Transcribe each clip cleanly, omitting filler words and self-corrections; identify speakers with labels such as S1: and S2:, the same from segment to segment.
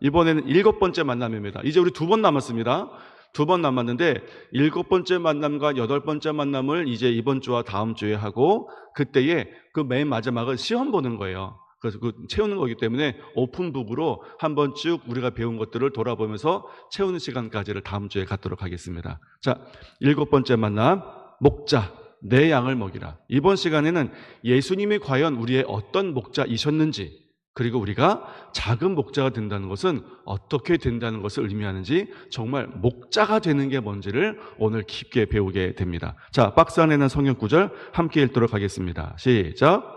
S1: 이번에는 7번째 만남입니다. 이제 우리 2번 남았습니다. 2번 남았는데 7번째 만남과 8번째 만남을 이제 이번 주와 다음 주에 하고, 그때에 그 맨 마지막은 시험 보는 거예요. 그래서 그 채우는 거기 때문에 오픈북으로 한번 쭉 우리가 배운 것들을 돌아보면서 채우는 시간까지를 다음 주에 갖도록 하겠습니다. 자, 7번째 만남, 목자, 내 양을 먹이라. 이번 시간에는 예수님이 과연 우리의 어떤 목자이셨는지, 그리고 우리가 작은 목자가 된다는 것은 어떻게 된다는 것을 의미하는지, 정말 목자가 되는 게 뭔지를 오늘 깊게 배우게 됩니다. 자, 박스 안에 있는 성경 구절 함께 읽도록 하겠습니다. 시작.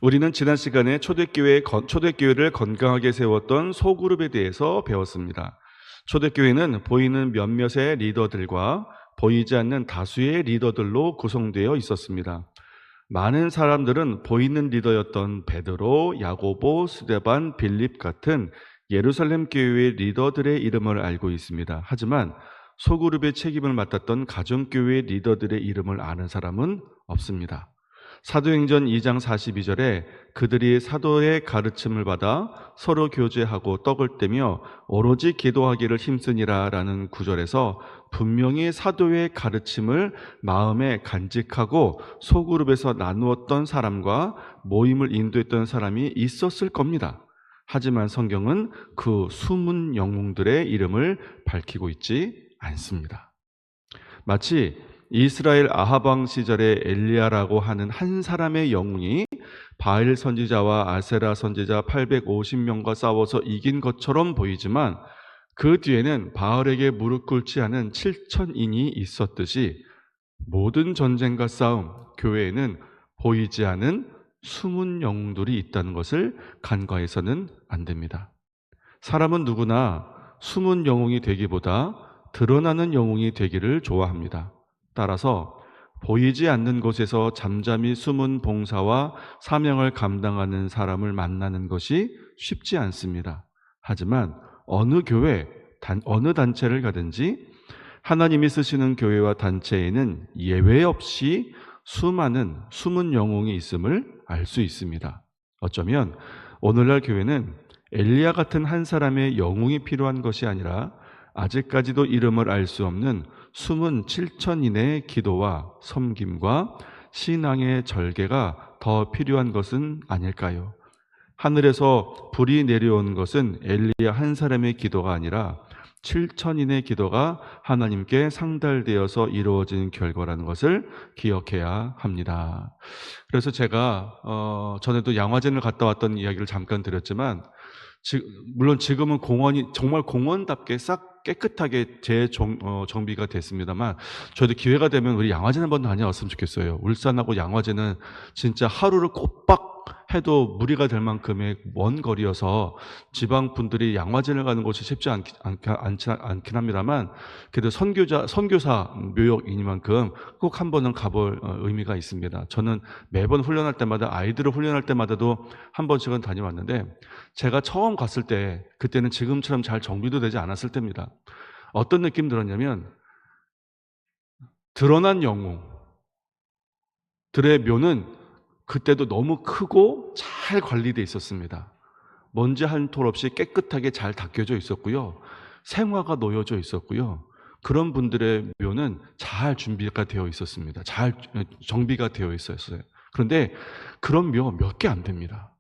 S1: 우리는 지난 시간에 초대교회를 건강하게 세웠던 소그룹에 대해서 배웠습니다. 초대교회는 보이는 몇몇의 리더들과 보이지 않는 다수의 리더들로 구성되어 있었습니다. 많은 사람들은 보이는 리더였던 베드로, 야고보, 스데반, 빌립 같은 예루살렘 교회의 리더들의 이름을 알고 있습니다. 하지만 소그룹의 책임을 맡았던 가정교회 리더들의 이름을 아는 사람은 없습니다. 사도행전 2장 42절에 그들이 사도의 가르침을 받아 서로 교제하고 떡을 떼며 오로지 기도하기를 힘쓰니라 라는 구절에서 분명히 사도의 가르침을 마음에 간직하고 소그룹에서 나누었던 사람과 모임을 인도했던 사람이 있었을 겁니다. 하지만 성경은 그 숨은 영웅들의 이름을 밝히고 있지 않습니다. 마치 이스라엘 아합 왕 시절에 엘리야라고 하는 한 사람의 영웅이 바알 선지자와 아세라 선지자 850명과 싸워서 이긴 것처럼 보이지만, 그 뒤에는 바알에게 무릎 꿇지 않은 7,000인이 있었듯이 모든 전쟁과 싸움, 교회에는 보이지 않은 숨은 영웅들이 있다는 것을 간과해서는 안 됩니다. 사람은 누구나 숨은 영웅이 되기보다 드러나는 영웅이 되기를 좋아합니다. 따라서 보이지 않는 곳에서 잠잠히 숨은 봉사와 사명을 감당하는 사람을 만나는 것이 쉽지 않습니다. 하지만 어느 교회, 어느 단체를 가든지 하나님이 쓰시는 교회와 단체에는 예외 없이 수많은 숨은 영웅이 있음을 알 수 있습니다. 어쩌면 오늘날 교회는 엘리야 같은 한 사람의 영웅이 필요한 것이 아니라 아직까지도 이름을 알 수 없는 숨은 7,000인의 기도와 섬김과 신앙의 절개가 더 필요한 것은 아닐까요? 하늘에서 불이 내려온 것은 엘리야 한 사람의 기도가 아니라 7,000인의 기도가 하나님께 상달되어서 이루어진 결과라는 것을 기억해야 합니다. 그래서 제가 전에도 양화진을 갔다 왔던 이야기를 잠깐 드렸지만, 물론 지금은 공원이 정말 공원답게 싹 깨끗하게 재정비가 됐습니다만, 저도 기회가 되면 우리 양화진 한번 다녀왔으면 좋겠어요. 울산하고 양화진은 진짜 하루를 꼬박 해도 무리가 될 만큼의 먼 거리여서 지방 분들이 양화진을 가는 곳이 쉽지 않긴 합니다만, 그래도 선교사 묘역이니만큼 꼭 한 번은 가볼 의미가 있습니다. 저는 매번 훈련할 때마다, 아이들을 훈련할 때마다도 한 번씩은 다녀왔는데, 제가 처음 갔을 때 그때는 지금처럼 잘 정비도 되지 않았을 때입니다. 어떤 느낌 들었냐면, 드러난 영웅들의 묘는 그때도 너무 크고 잘 관리되어 있었습니다. 먼지 한 톨 없이 깨끗하게 잘 닦여져 있었고요. 생화가 놓여져 있었고요. 그런 분들의 묘는 잘 준비가 되어 있었습니다. 잘 정비가 되어 있었어요. 그런데 그런 묘 몇 개 안 됩니다.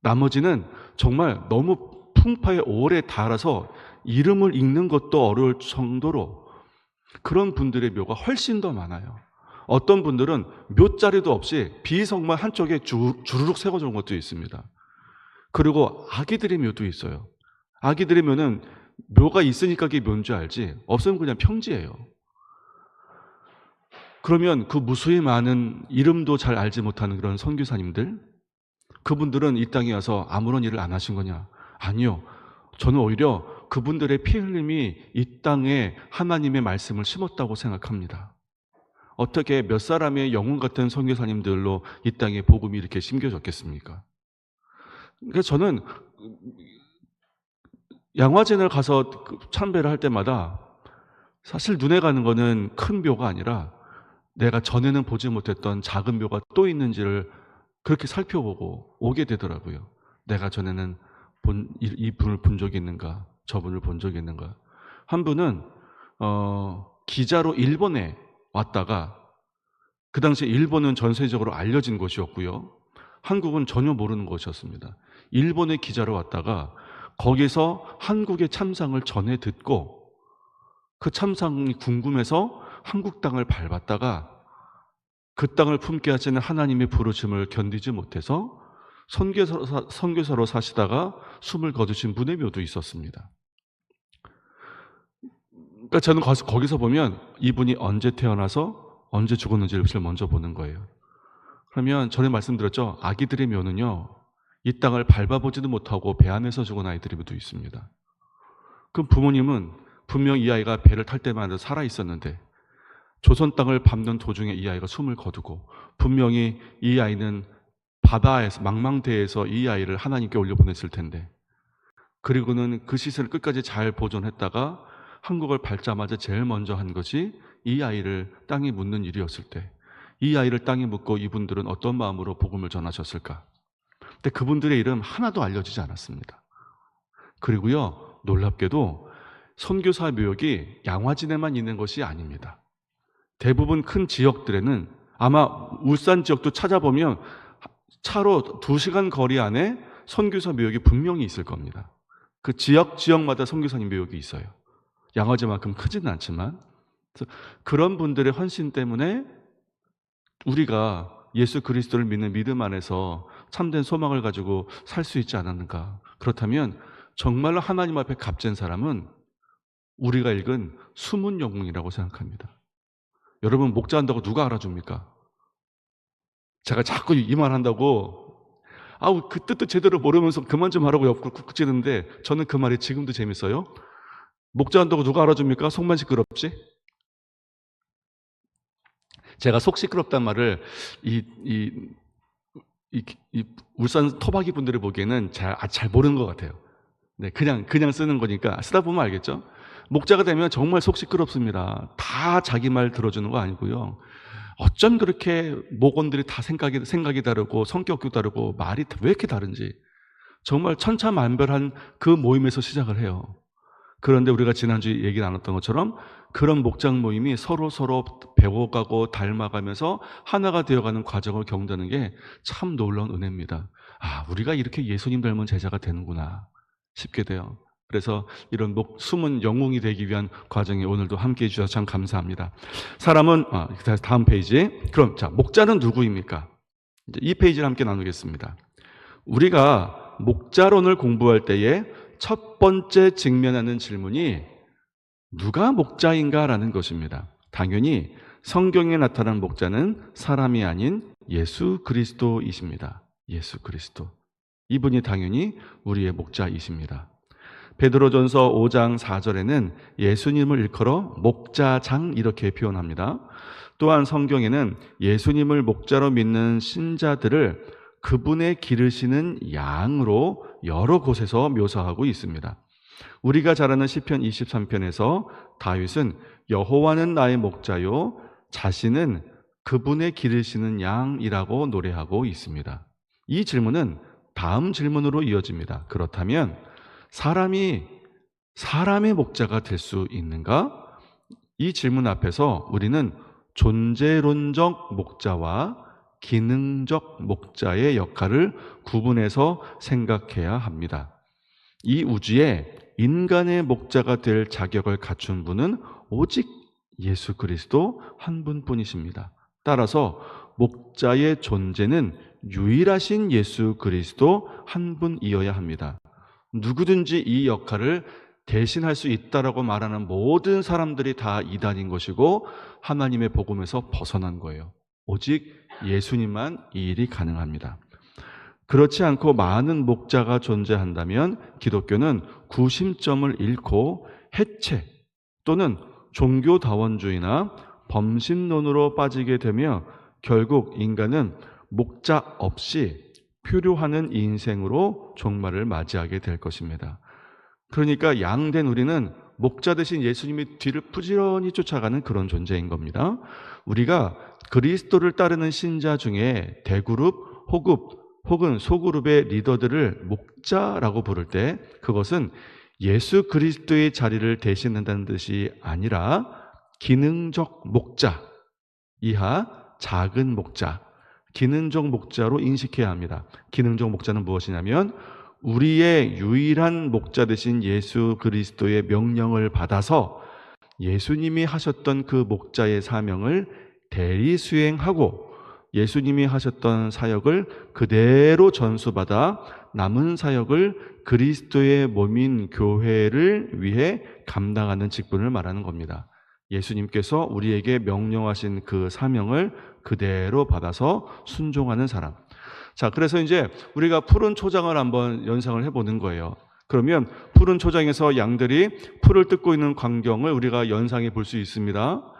S1: 나머지는 정말 너무 풍파에 오래 달아서 이름을 읽는 것도 어려울 정도로 그런 분들의 묘가 훨씬 더 많아요. 어떤 분들은 묘자리도 없이 비석만 한쪽에 주르륵 세워준 것도 있습니다. 그리고 아기들의 묘도 있어요. 아기들의 묘는 묘가 있으니까 그게 묘인 줄 알지, 없으면 그냥 평지예요. 그러면 그 무수히 많은 이름도 잘 알지 못하는 그런 선교사님들, 그분들은 이 땅에 와서 아무런 일을 안 하신 거냐? 아니요. 저는 오히려 그분들의 피 흘림이 이 땅에 하나님의 말씀을 심었다고 생각합니다. 어떻게 몇 사람의 영웅 같은 선교사님들로 이 땅에 복음이 이렇게 심겨졌겠습니까? 그래서 저는 양화진을 가서 참배를 할 때마다 사실 눈에 가는 거는 큰 묘가 아니라 내가 전에는 보지 못했던 작은 묘가 또 있는지를 그렇게 살펴보고 오게 되더라고요. 내가 전에는 이 분을 본 적이 있는가, 저분을 본 적이 있는가. 한 분은 기자로 일본에 왔다가, 그 당시 일본은 전 세계적으로 알려진 곳이었고요. 한국은 전혀 모르는 곳이었습니다. 일본의 기자로 왔다가 거기서 한국의 참상을 전해 듣고 그 참상이 궁금해서 한국 땅을 밟았다가 그 땅을 품게 하시는 하나님의 부르심을 견디지 못해서 선교사로 사시다가 숨을 거두신 분의 묘도 있었습니다. 그러니까 저는 거기서 보면 이분이 언제 태어나서 언제 죽었는지를 먼저 보는 거예요. 그러면 전에 말씀드렸죠. 아기들의 묘는요, 이 땅을 밟아보지도 못하고 배 안에서 죽은 아이들도 있습니다. 그럼 부모님은 분명 이 아이가 배를 탈 때만 해도 살아 있었는데 조선 땅을 밟는 도중에 이 아이가 숨을 거두고, 분명히 이 아이는 바다에서, 망망대해에서 이 아이를 하나님께 올려보냈을 텐데, 그리고는 그 시설을 끝까지 잘 보존했다가 한국을 밟자마자 제일 먼저 한 것이 이 아이를 땅에 묻는 일이었을 때, 이 아이를 땅에 묻고 이분들은 어떤 마음으로 복음을 전하셨을까? 근데 그분들의 이름 하나도 알려지지 않았습니다. 그리고요, 놀랍게도 선교사 묘역이 양화진에만 있는 것이 아닙니다. 대부분 큰 지역들에는, 아마 울산 지역도 찾아보면 차로 2시간 거리 안에 선교사 묘역이 분명히 있을 겁니다. 그 지역마다 선교사님 묘역이 있어요. 양화진만큼 크지는 않지만. 그래서 그런 분들의 헌신 때문에 우리가 예수 그리스도를 믿는 믿음 안에서 참된 소망을 가지고 살 수 있지 않았는가. 그렇다면 정말로 하나님 앞에 값진 사람은 우리가 읽은 숨은 영웅이라고 생각합니다. 여러분, 목자한다고 누가 알아줍니까? 제가 자꾸 이 말 한다고 그 뜻도 제대로 모르면서 그만 좀 하라고 옆구리 쿡쿡 찌는데, 저는 그 말이 지금도 재밌어요. 목자한다고 누가 알아줍니까? 속만 시끄럽지? 제가 속 시끄럽단 말을 이 울산 토박이 분들이 보기에는 잘 모르는 것 같아요. 네, 그냥 쓰는 거니까 쓰다 보면 알겠죠? 목자가 되면 정말 속 시끄럽습니다. 다 자기 말 들어주는 거 아니고요. 어쩜 그렇게 목원들이 다 생각이 다르고 성격도 다르고 말이 왜 이렇게 다른지 정말 천차만별한 그 모임에서 시작을 해요. 그런데 우리가 지난주에 얘기 나눴던 것처럼 그런 목장 모임이 서로 배워가고 닮아가면서 하나가 되어가는 과정을 겪는 게 참 놀라운 은혜입니다. 우리가 이렇게 예수님 닮은 제자가 되는구나 싶게 돼요. 그래서 이런 숨은 영웅이 되기 위한 과정에 오늘도 함께해 주셔서 참 감사합니다. 사람은 다음 페이지. 그럼 목자는 누구입니까? 이제 이 페이지를 함께 나누겠습니다. 우리가 목자론을 공부할 때에 첫 번째 직면하는 질문이 누가 목자인가라는 것입니다. 당연히 성경에 나타난 목자는 사람이 아닌 예수 그리스도이십니다. 예수 그리스도. 이분이 당연히 우리의 목자이십니다. 베드로전서 5장 4절에는 예수님을 일컬어 목자장 이렇게 표현합니다. 또한 성경에는 예수님을 목자로 믿는 신자들을 그분의 기르시는 양으로 여러 곳에서 묘사하고 있습니다. 우리가 잘 아는 시편 23편에서 다윗은 여호와는 나의 목자요 자신은 그분의 기르시는 양이라고 노래하고 있습니다. 이 질문은 다음 질문으로 이어집니다. 그렇다면 사람이 사람의 목자가 될 수 있는가? 이 질문 앞에서 우리는 존재론적 목자와 기능적 목자의 역할을 구분해서 생각해야 합니다. 이 우주에 인간의 목자가 될 자격을 갖춘 분은 오직 예수 그리스도 한 분뿐이십니다. 따라서 목자의 존재는 유일하신 예수 그리스도 한 분이어야 합니다. 누구든지 이 역할을 대신할 수 있다라고 말하는 모든 사람들이 다 이단인 것이고 하나님의 복음에서 벗어난 거예요. 오직 예수님만 이 일이 가능합니다. 그렇지 않고 많은 목자가 존재한다면 기독교는 구심점을 잃고 해체 또는 종교다원주의나 범신론으로 빠지게 되며 결국 인간은 목자 없이 표류하는 인생으로 종말을 맞이하게 될 것입니다. 그러니까 양된 우리는 목자 대신 예수님의 뒤를 부지런히 쫓아가는 그런 존재인 겁니다. 우리가 그리스도를 따르는 신자 중에 대그룹, 혹은 소그룹의 리더들을 목자라고 부를 때 그것은 예수 그리스도의 자리를 대신한다는 뜻이 아니라 기능적 목자, 이하 작은 목자, 기능적 목자로 인식해야 합니다. 기능적 목자는 무엇이냐면 우리의 유일한 목자 되신 예수 그리스도의 명령을 받아서 예수님이 하셨던 그 목자의 사명을 대리 수행하고 예수님이 하셨던 사역을 그대로 전수받아 남은 사역을 그리스도의 몸인 교회를 위해 감당하는 직분을 말하는 겁니다. 예수님께서 우리에게 명령하신 그 사명을 그대로 받아서 순종하는 사람. 자, 그래서 이제 우리가 푸른 초장을 한번 연상을 해보는 거예요. 그러면 푸른 초장에서 양들이 풀을 뜯고 있는 광경을 우리가 연상해 볼 수 있습니다.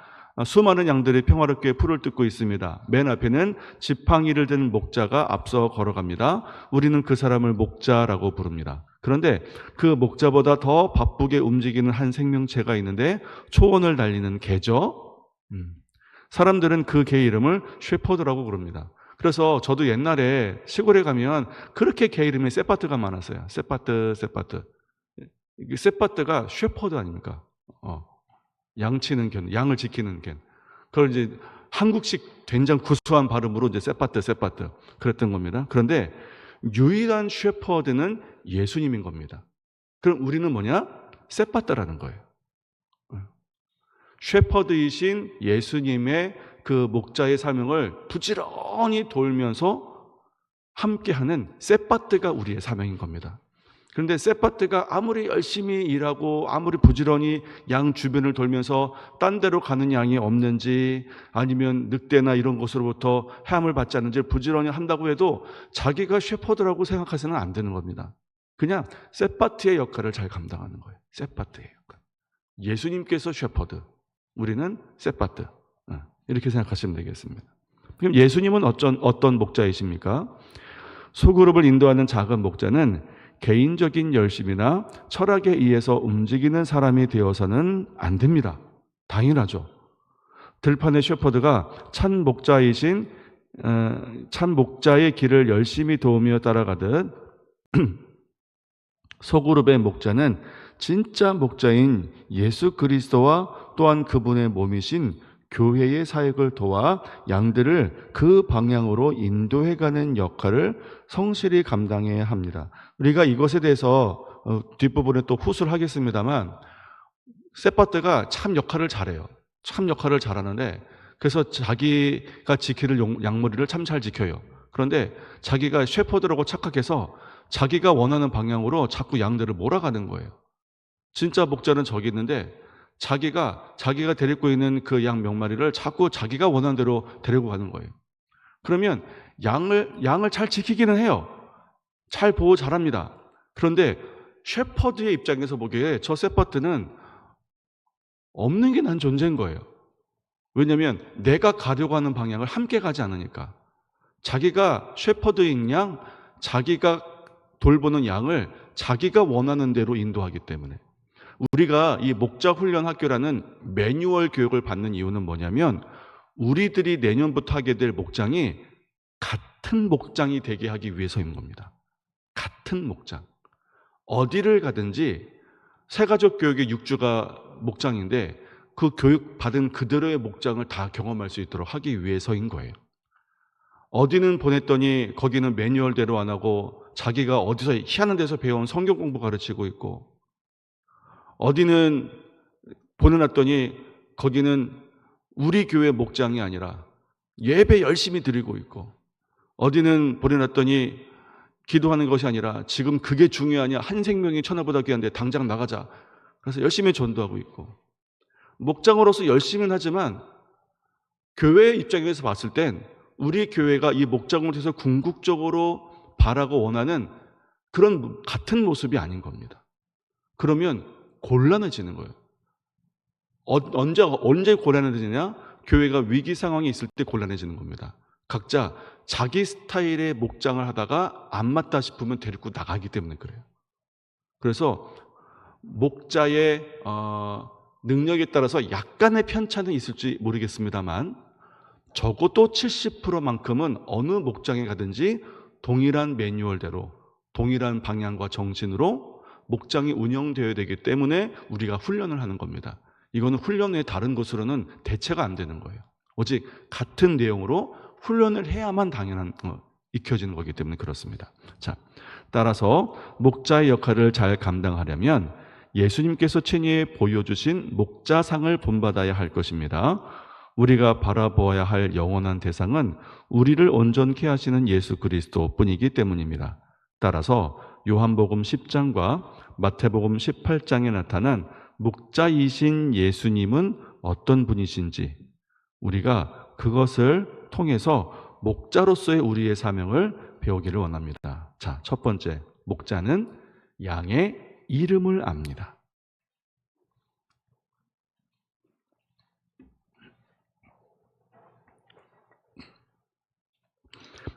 S1: 수많은 양들이 평화롭게 풀을 뜯고 있습니다. 맨 앞에는 지팡이를 든 목자가 앞서 걸어갑니다. 우리는 그 사람을 목자라고 부릅니다. 그런데 그 목자보다 더 바쁘게 움직이는 한 생명체가 있는데 초원을 달리는 개죠. 사람들은 그 개 이름을 쉐퍼드라고 부릅니다. 그래서 저도 옛날에 시골에 가면 그렇게 개 이름이 세파트가 많았어요. 세파트. 이게 세파트가 쉐퍼드 아닙니까? 양 치는 견, 양을 지키는 견. 그걸 이제 한국식 된장 구수한 발음으로 이제 세파트 그랬던 겁니다. 그런데 유일한 쉐퍼드는 예수님인 겁니다. 그럼 우리는 뭐냐? 세파트라는 거예요. 쉐퍼드이신 예수님의 그 목자의 사명을 부지런히 돌면서 함께하는 세파트가 우리의 사명인 겁니다. 그런데 세파트가 아무리 열심히 일하고 아무리 부지런히 양 주변을 돌면서 딴 데로 가는 양이 없는지 아니면 늑대나 이런 곳으로부터 해함을 받지 않는지 부지런히 한다고 해도 자기가 쉐퍼드라고 생각해서는 안 되는 겁니다. 그냥 세파트의 역할을 잘 감당하는 거예요. 세파트의 역할. 예수님께서 쉐퍼드, 우리는 세파트. 이렇게 생각하시면 되겠습니다. 그럼 예수님은 어떤 목자이십니까? 소그룹을 인도하는 작은 목자는 개인적인 열심이나 철학에 의해서 움직이는 사람이 되어서는 안 됩니다. 당연하죠. 들판의 셰퍼드가 찬 목자의 길을 열심히 도우며 따라가듯 소그룹의 목자는 진짜 목자인 예수 그리스도와 또한 그분의 몸이신 교회의 사역을 도와 양들을 그 방향으로 인도해가는 역할을 성실히 감당해야 합니다. 우리가 이것에 대해서 뒷부분에 또 후술 하겠습니다만 세파트가 참 역할을 잘해요. 참 역할을 잘하는데 그래서 자기가 지킬 양머리를 참 잘 지켜요. 그런데 자기가 셰퍼드라고 착각해서 자기가 원하는 방향으로 자꾸 양들을 몰아가는 거예요. 진짜 목자는 저기 있는데 자기가 데리고 있는 그 양 몇 마리를 자꾸 자기가 원하는 대로 데리고 가는 거예요. 그러면 양을 잘 지키기는 해요. 잘 보호 잘합니다. 그런데 셰퍼드의 입장에서 보기에 저 세파트는 없는 게 난 존재인 거예요. 왜냐하면 내가 가려고 하는 방향을 함께 가지 않으니까. 자기가 셰퍼드인 양, 자기가 돌보는 양을 자기가 원하는 대로 인도하기 때문에. 우리가 이 목자 훈련 학교라는 매뉴얼 교육을 받는 이유는 뭐냐면 우리들이 내년부터 하게 될 목장이 같은 목장이 되게 하기 위해서인 겁니다. 같은 목장. 어디를 가든지 새가족 교육의 6주가 목장인데 그 교육 받은 그대로의 목장을 다 경험할 수 있도록 하기 위해서인 거예요. 어디는 보냈더니 거기는 매뉴얼대로 안 하고 자기가 어디서 희한한 데서 배운 성경 공부 가르치고 있고 어디는 보내놨더니 거기는 우리 교회 목장이 아니라 예배 열심히 드리고 있고 어디는 보내놨더니 기도하는 것이 아니라 지금 그게 중요하냐 한 생명이 천하보다 귀한데 당장 나가자 그래서 열심히 전도하고 있고 목장으로서 열심히는 하지만 교회 입장에서 봤을 땐 우리 교회가 이 목장을 통해서 궁극적으로 바라고 원하는 그런 같은 모습이 아닌 겁니다. 그러면 곤란해지는 거예요. 언제 곤란해지냐? 교회가 위기 상황이 있을 때 곤란해지는 겁니다. 각자 자기 스타일의 목장을 하다가 안 맞다 싶으면 데리고 나가기 때문에 그래요. 그래서 목자의 능력에 따라서 약간의 편차는 있을지 모르겠습니다만 적어도 70%만큼은 어느 목장에 가든지 동일한 매뉴얼대로 동일한 방향과 정신으로 목장이 운영되어야 되기 때문에 우리가 훈련을 하는 겁니다. 이거는 훈련 외에 다른 것으로는 대체가 안 되는 거예요. 오직 같은 내용으로 훈련을 해야만 당연한 익혀지는 거기 때문에 그렇습니다. 자, 따라서 목자의 역할을 잘 감당하려면 예수님께서 친히 보여주신 목자상을 본받아야 할 것입니다. 우리가 바라보아야 할 영원한 대상은 우리를 온전케 하시는 예수 그리스도뿐이기 때문입니다. 따라서 요한복음 10장과 마태복음 18장에 나타난 목자이신 예수님은 어떤 분이신지 우리가 그것을 통해서 목자로서의 우리의 사명을 배우기를 원합니다. 자, 첫 번째, 목자는 양의 이름을 압니다.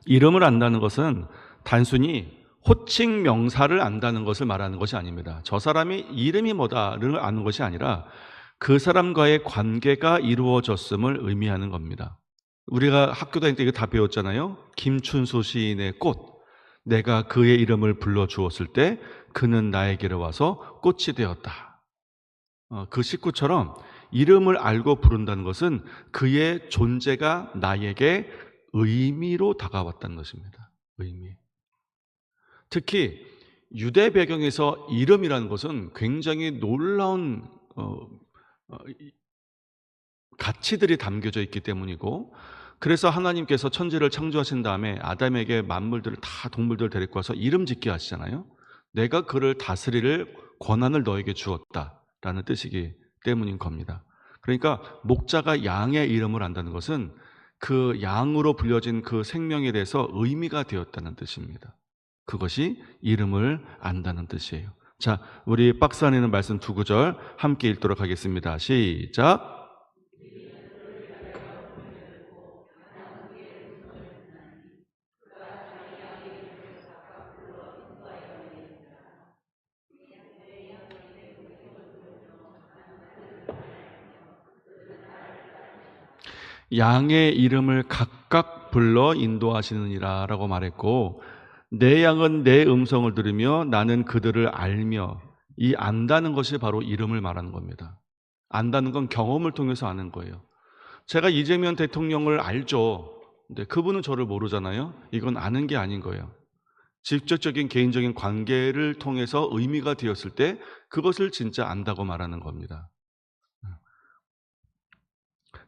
S1: 이름을 안다는 것은 단순히 호칭 명사를 안다는 것을 말하는 것이 아닙니다. 저 사람이 이름이 뭐다를 아는 것이 아니라 그 사람과의 관계가 이루어졌음을 의미하는 겁니다. 우리가 학교 다닐 때 이거 다 배웠잖아요. 김춘수 시인의 꽃. 내가 그의 이름을 불러주었을 때 그는 나에게로 와서 꽃이 되었다. 그 식구처럼 이름을 알고 부른다는 것은 그의 존재가 나에게 의미로 다가왔다는 것입니다. 의미. 특히 유대 배경에서 이름이라는 것은 굉장히 놀라운 가치들이 담겨져 있기 때문이고, 그래서 하나님께서 천지를 창조하신 다음에 아담에게 만물들을 다 동물들을 데리고 와서 이름 짓게 하시잖아요. 내가 그를 다스릴 권한을 너에게 주었다라는 뜻이기 때문인 겁니다. 그러니까 목자가 양의 이름을 안다는 것은 그 양으로 불려진 그 생명에 대해서 의미가 되었다는 뜻입니다. 그것이 이름을 안다는 뜻이에요. 자, 우리 박스 안에 있는 말씀 두 구절 함께 읽도록 하겠습니다. 시작. 양의 이름을 각각 불러 인도하시느니라 라고 말했고, 내 양은 내 음성을 들으며 나는 그들을 알며, 이 안다는 것이 바로 이름을 말하는 겁니다. 안다는 건 경험을 통해서 아는 거예요. 제가 이재명 대통령을 알죠. 근데 그분은 저를 모르잖아요. 이건 아는 게 아닌 거예요. 직접적인 개인적인 관계를 통해서 의미가 되었을 때 그것을 진짜 안다고 말하는 겁니다.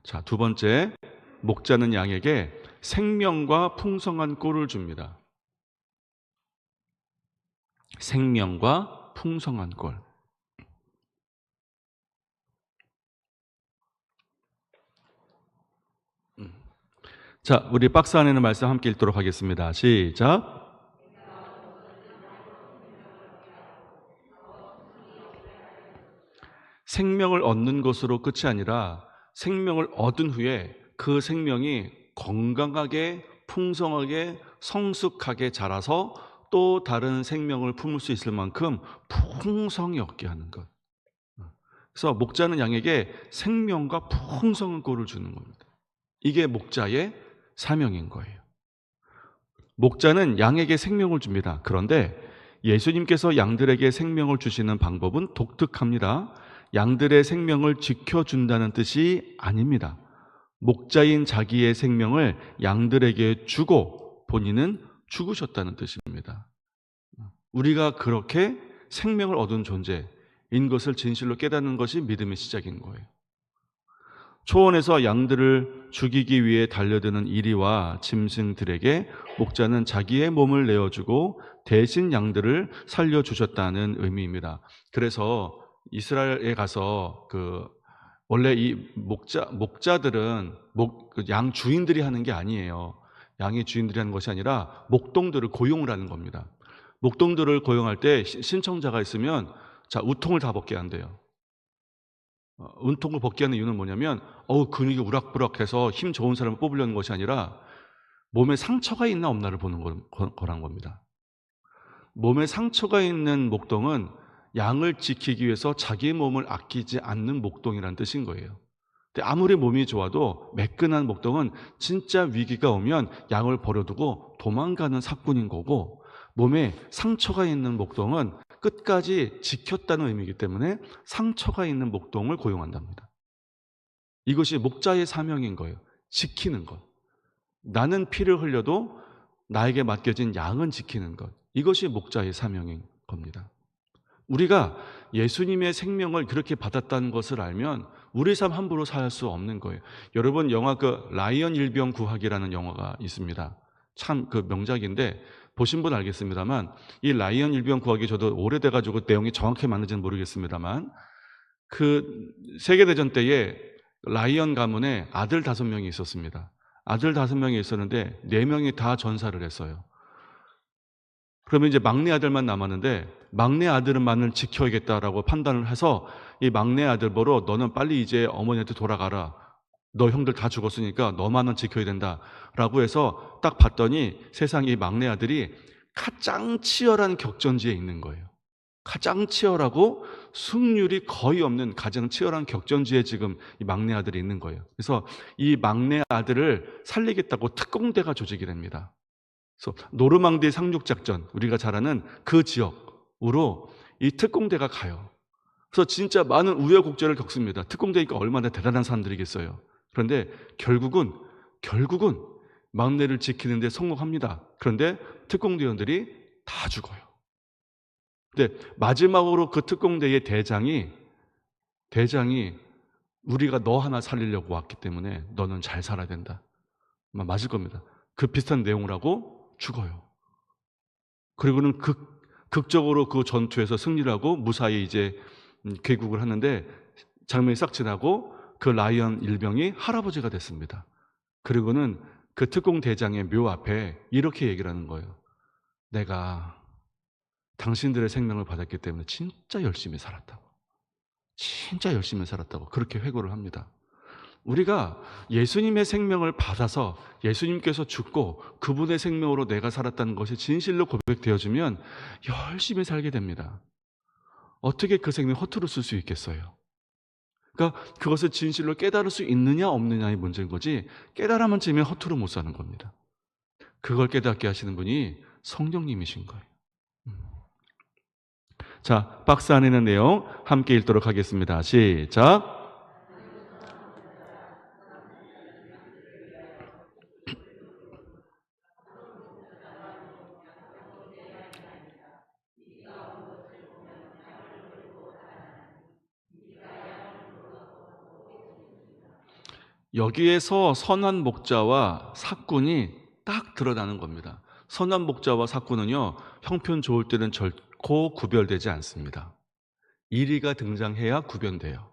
S1: 자, 두 번째, 목자는 양에게 생명과 풍성한 꼴을 줍니다. 생명과 풍성한 꼴. 자, 우리 박스 안에 있는 말씀 함께 읽도록 하겠습니다. 시작. 생명을 얻는 것으로 끝이 아니라 생명을 얻은 후에 그 생명이 건강하게 풍성하게 성숙하게 자라서 또 다른 생명을 품을 수 있을 만큼 풍성히 얻게 하는 것. 그래서 목자는 양에게 생명과 풍성한 꼴을 주는 겁니다. 이게 목자의 사명인 거예요. 목자는 양에게 생명을 줍니다. 그런데 예수님께서 양들에게 생명을 주시는 방법은 독특합니다. 양들의 생명을 지켜준다는 뜻이 아닙니다. 목자인 자기의 생명을 양들에게 주고 본인은 죽으셨다는 뜻입니다. 우리가 그렇게 생명을 얻은 존재인 것을 진실로 깨닫는 것이 믿음의 시작인 거예요. 초원에서 양들을 죽이기 위해 달려드는 이리와 짐승들에게 목자는 자기의 몸을 내어주고 대신 양들을 살려주셨다는 의미입니다. 그래서 이스라엘에 가서 원래 이 목자들은 양 주인들이 하는 게 아니에요. 양의 주인들이 하는 것이 아니라 목동들을 고용을 하는 겁니다. 목동들을 고용할 때 신청자가 있으면 자, 우통을 다 벗게 한대요. 운통을 벗게 하는 이유는 뭐냐면 근육이 우락부락해서 힘 좋은 사람을 뽑으려는 것이 아니라 몸에 상처가 있나 없나를 보는 거란 겁니다. 몸에 상처가 있는 목동은 양을 지키기 위해서 자기 몸을 아끼지 않는 목동이라는 뜻인 거예요. 근데 아무리 몸이 좋아도 매끈한 목동은 진짜 위기가 오면 양을 버려두고 도망가는 사꾼인 거고, 몸에 상처가 있는 목동은 끝까지 지켰다는 의미이기 때문에 상처가 있는 목동을 고용한답니다. 이것이 목자의 사명인 거예요. 지키는 것. 나는 피를 흘려도 나에게 맡겨진 양은 지키는 것. 이것이 목자의 사명인 겁니다. 우리가 예수님의 생명을 그렇게 받았다는 것을 알면 우리 삶 함부로 살 수 없는 거예요. 여러분, 영화 라이언 일병 구하기라는 영화가 있습니다. 참 명작인데 보신 분 알겠습니다만, 이 라이언 일병 구하기, 저도 오래돼가지고 내용이 정확히 맞는지는 모르겠습니다만, 세계대전 때에 라이언 가문에 아들 5명이 있었습니다. 아들 5명이 있었는데 4명이 다 전사를 했어요. 그러면 이제 막내 아들만 남았는데, 막내 아들만을 지켜야겠다라고 판단을 해서 이 막내 아들 보러, 너는 빨리 이제 어머니한테 돌아가라. 너 형들 다 죽었으니까 너만은 지켜야 된다라고 해서 딱 봤더니 세상 이 막내 아들이 가장 치열한 격전지에 있는 거예요. 가장 치열하고 승률이 거의 없는 가장 치열한 격전지에 지금 이 막내 아들이 있는 거예요. 그래서 이 막내 아들을 살리겠다고 특공대가 조직이 됩니다. 그래서 노르망디 상륙작전, 우리가 잘 아는 그 지역으로 이 특공대가 가요. 그래서 진짜 많은 우여곡절을 겪습니다. 특공대니까 얼마나 대단한 사람들이겠어요. 그런데 결국은 막내를 지키는 데 성공합니다. 그런데 특공대원들이 다 죽어요. 근데 마지막으로 그 특공대의 대장이 우리가 너 하나 살리려고 왔기 때문에 너는 잘 살아야 된다. 맞을 겁니다. 그 비슷한 내용을 하고 죽어요. 그리고는 극적으로 그 전투에서 승리를 하고 무사히 이제 귀국을 하는데, 장면이 싹 지나고 그 라이언 일병이 할아버지가 됐습니다. 그리고는 그 특공 대장의 묘 앞에 이렇게 얘기를 하는 거예요. 내가 당신들의 생명을 받았기 때문에 진짜 열심히 살았다고. 그렇게 회고를 합니다. 우리가 예수님의 생명을 받아서 예수님께서 죽고 그분의 생명으로 내가 살았다는 것이 진실로 고백되어지면 열심히 살게 됩니다. 어떻게 그 생명 허투루 쓸 수 있겠어요? 그러니까 그것을 진실로 깨달을 수 있느냐 없느냐의 문제인 거지, 깨달아만 지면 허투루 못 사는 겁니다. 그걸 깨닫게 하시는 분이 성령님이신 거예요. 자, 박스 안에 있는 내용 함께 읽도록 하겠습니다. 시작. 여기에서 선한 목자와 사꾼이 딱 드러나는 겁니다. 선한 목자와 사꾼은요, 형편 좋을 때는 결코 구별되지 않습니다. 이리가 등장해야 구별돼요.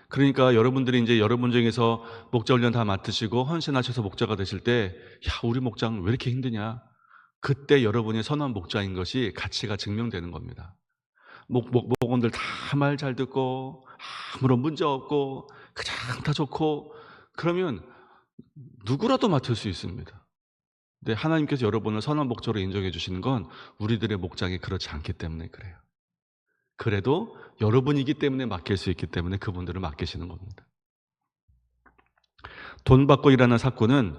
S1: 그러니까 여러분들이 이제 여러분 중에서 목자 훈련 다 맡으시고 헌신하셔서 목자가 되실 때, 우리 목장 왜 이렇게 힘드냐? 그때 여러분이 선한 목자인 것이 가치가 증명되는 겁니다. 목원들 다 말 잘 듣고 아무런 문제 없고 그냥 다 좋고, 그러면 누구라도 맡을 수 있습니다. 근데 하나님께서 여러분을 선한 목자로 인정해 주시는 건 우리들의 목장이 그렇지 않기 때문에 그래요. 그래도 여러분이기 때문에 맡길 수 있기 때문에 그분들을 맡기시는 겁니다. 돈 받고 일하는 사꾼은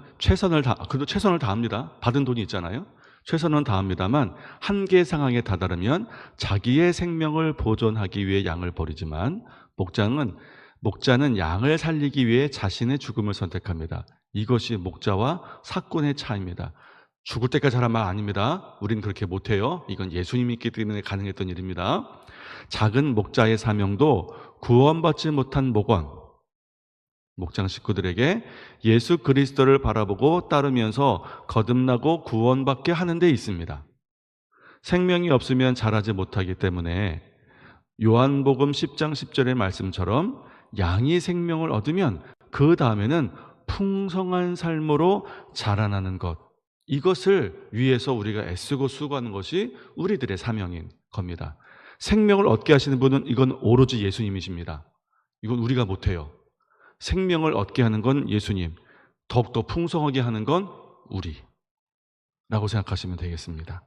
S1: 그래도 최선을 다합니다. 받은 돈이 있잖아요. 최선은 다합니다만 한계 상황에 다다르면 자기의 생명을 보존하기 위해 양을 버리지만, 목자는 양을 살리기 위해 자신의 죽음을 선택합니다. 이것이 목자와 사꾼의 차이입니다. 죽을 때까지 하란 말 아닙니다. 우린 그렇게 못해요. 이건 예수님이 있기 때문에 가능했던 일입니다. 작은 목자의 사명도 구원받지 못한 목장 식구들에게 예수 그리스도를 바라보고 따르면서 거듭나고 구원받게 하는 데 있습니다. 생명이 없으면 자라지 못하기 때문에 요한복음 10장 10절의 말씀처럼 양이 생명을 얻으면 그 다음에는 풍성한 삶으로 자라나는 것, 이것을 위해서 우리가 애쓰고 수고하는 것이 우리들의 사명인 겁니다. 생명을 얻게 하시는 분은 이건 오로지 예수님이십니다. 이건 우리가 못해요. 생명을 얻게 하는 건 예수님. 더욱더 풍성하게 하는 건 우리라고 생각하시면 되겠습니다.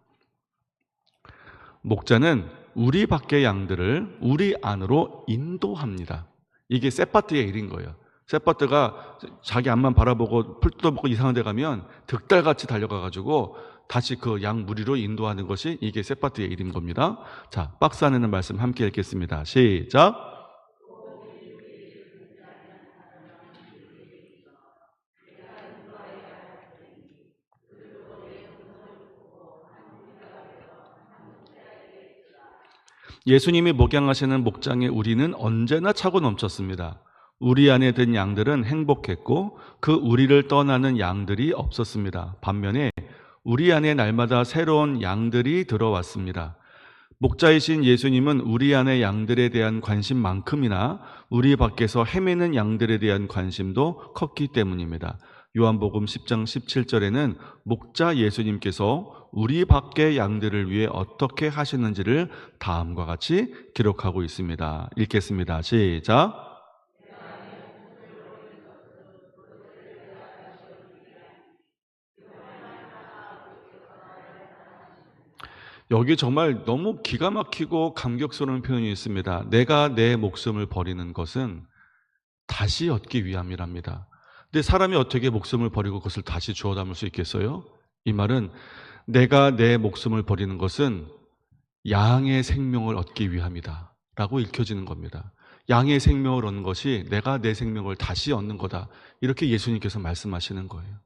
S1: 목자는 우리 밖의 양들을 우리 안으로 인도합니다. 이게 셋바트의 일인 거예요. 셋바트가 자기 앞만 바라보고 풀 뜯어먹고 이상한 데 가면 득달같이 달려가가지고 다시 그 양 무리로 인도하는 것이 이게 셋바트의 일인 겁니다. 자, 박스 안에 있는 말씀 함께 읽겠습니다. 시작. 예수님이 목양하시는 목장의 우리는 언제나 차고 넘쳤습니다. 우리 안에 든 양들은 행복했고 그 우리를 떠나는 양들이 없었습니다. 반면에 우리 안에 날마다 새로운 양들이 들어왔습니다. 목자이신 예수님은 우리 안의 양들에 대한 관심만큼이나 우리 밖에서 헤매는 양들에 대한 관심도 컸기 때문입니다. 요한복음 10장 17절에는 목자 예수님께서 우리 밖의 양들을 위해 어떻게 하시는지를 다음과 같이 기록하고 있습니다. 읽겠습니다. 시작. 여기 정말 너무 기가 막히고 감격스러운 표현이 있습니다. 내가 내 목숨을 버리는 것은 다시 얻기 위함이랍니다. 근데 사람이 어떻게 목숨을 버리고 그것을 다시 주워 담을 수 있겠어요? 이 말은 내가 내 목숨을 버리는 것은 양의 생명을 얻기 위함이다 라고 읽혀지는 겁니다. 양의 생명을 얻는 것이 내가 내 생명을 다시 얻는 거다, 이렇게 예수님께서 말씀하시는 거예요.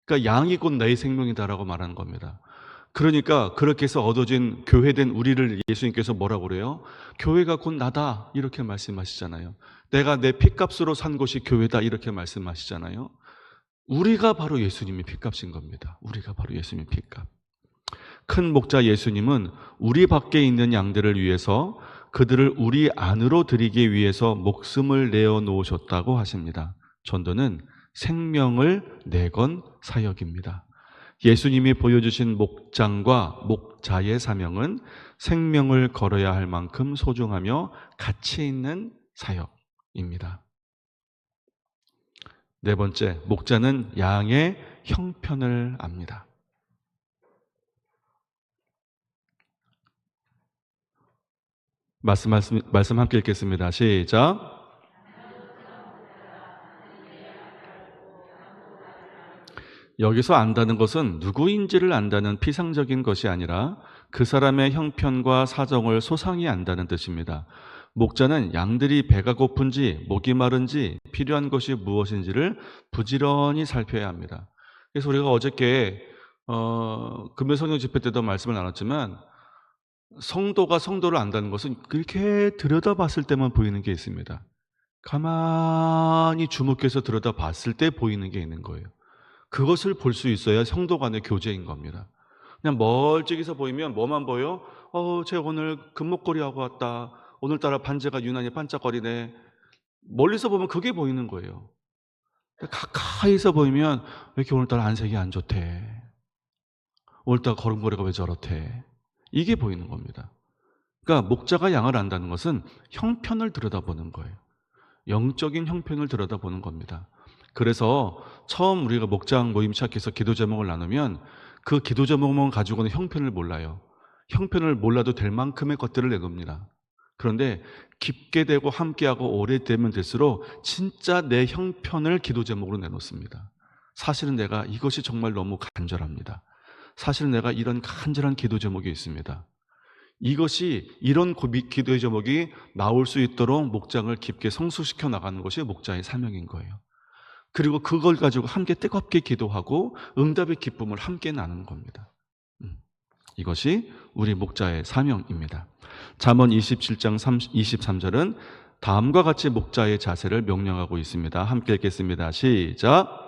S1: 그러니까 양이 곧 내 생명이다라고 말하는 겁니다. 그러니까 그렇게 해서 얻어진 교회된 우리를 예수님께서 뭐라고 그래요? 교회가 곧 나다, 이렇게 말씀하시잖아요. 내가 내 핏값으로 산 것이 교회다, 이렇게 말씀하시잖아요. 우리가 바로 예수님의 핏값인 겁니다. 우리가 바로 예수님의 핏값. 큰 목자 예수님은 우리 밖에 있는 양들을 위해서, 그들을 우리 안으로 들이기 위해서 목숨을 내어놓으셨다고 하십니다. 전도는 생명을 내건 사역입니다. 예수님이 보여주신 목장과 목자의 사명은 생명을 걸어야 할 만큼 소중하며 가치 있는 사역입니다. 네 번째, 목자는 양의 형편을 압니다. 말씀 함께 읽겠습니다. 시작. 여기서 안다는 것은 누구인지를 안다는 피상적인 것이 아니라 그 사람의 형편과 사정을 소상히 안다는 뜻입니다. 목자는 양들이 배가 고픈지 목이 마른지 필요한 것이 무엇인지를 부지런히 살펴야 합니다. 그래서 우리가 어저께 금요성령 집회 때도 말씀을 나눴지만, 성도가 성도를 안다는 것은 그렇게 들여다봤을 때만 보이는 게 있습니다. 가만히 주목해서 들여다봤을 때 보이는 게 있는 거예요. 그것을 볼 수 있어야 성도 간의 교제인 겁니다. 그냥 멀찍이서 보이면 뭐만 보여? 쟤 오늘 금목걸이 하고 왔다. 오늘따라 반지가 유난히 반짝거리네. 멀리서 보면 그게 보이는 거예요. 가까이서 보이면 왜 이렇게 오늘따라 안색이 안 좋대? 오늘따라 걸음걸이가 왜 저렇대? 이게 보이는 겁니다. 그러니까 목자가 양을 안다는 것은 형편을 들여다보는 거예요. 영적인 형편을 들여다보는 겁니다. 그래서 처음 우리가 목장 모임 시작해서 기도 제목을 나누면 그 기도 제목만 가지고는 형편을 몰라요. 형편을 몰라도 될 만큼의 것들을 내놓습니다. 그런데 깊게 되고 함께하고 오래되면 될수록 진짜 내 형편을 기도 제목으로 내놓습니다. 사실은 내가 이것이 정말 너무 간절합니다. 사실은 내가 이런 간절한 기도 제목이 있습니다. 이것이, 이런 기도 제목이 나올 수 있도록 목장을 깊게 성숙시켜 나가는 것이 목자의 사명인 거예요. 그리고 그걸 가지고 함께 뜨겁게 기도하고 응답의 기쁨을 함께 나누는 겁니다. 이것이 우리 목자의 사명입니다. 잠언 27장 23절은 다음과 같이 목자의 자세를 명령하고 있습니다. 함께 읽겠습니다. 시작.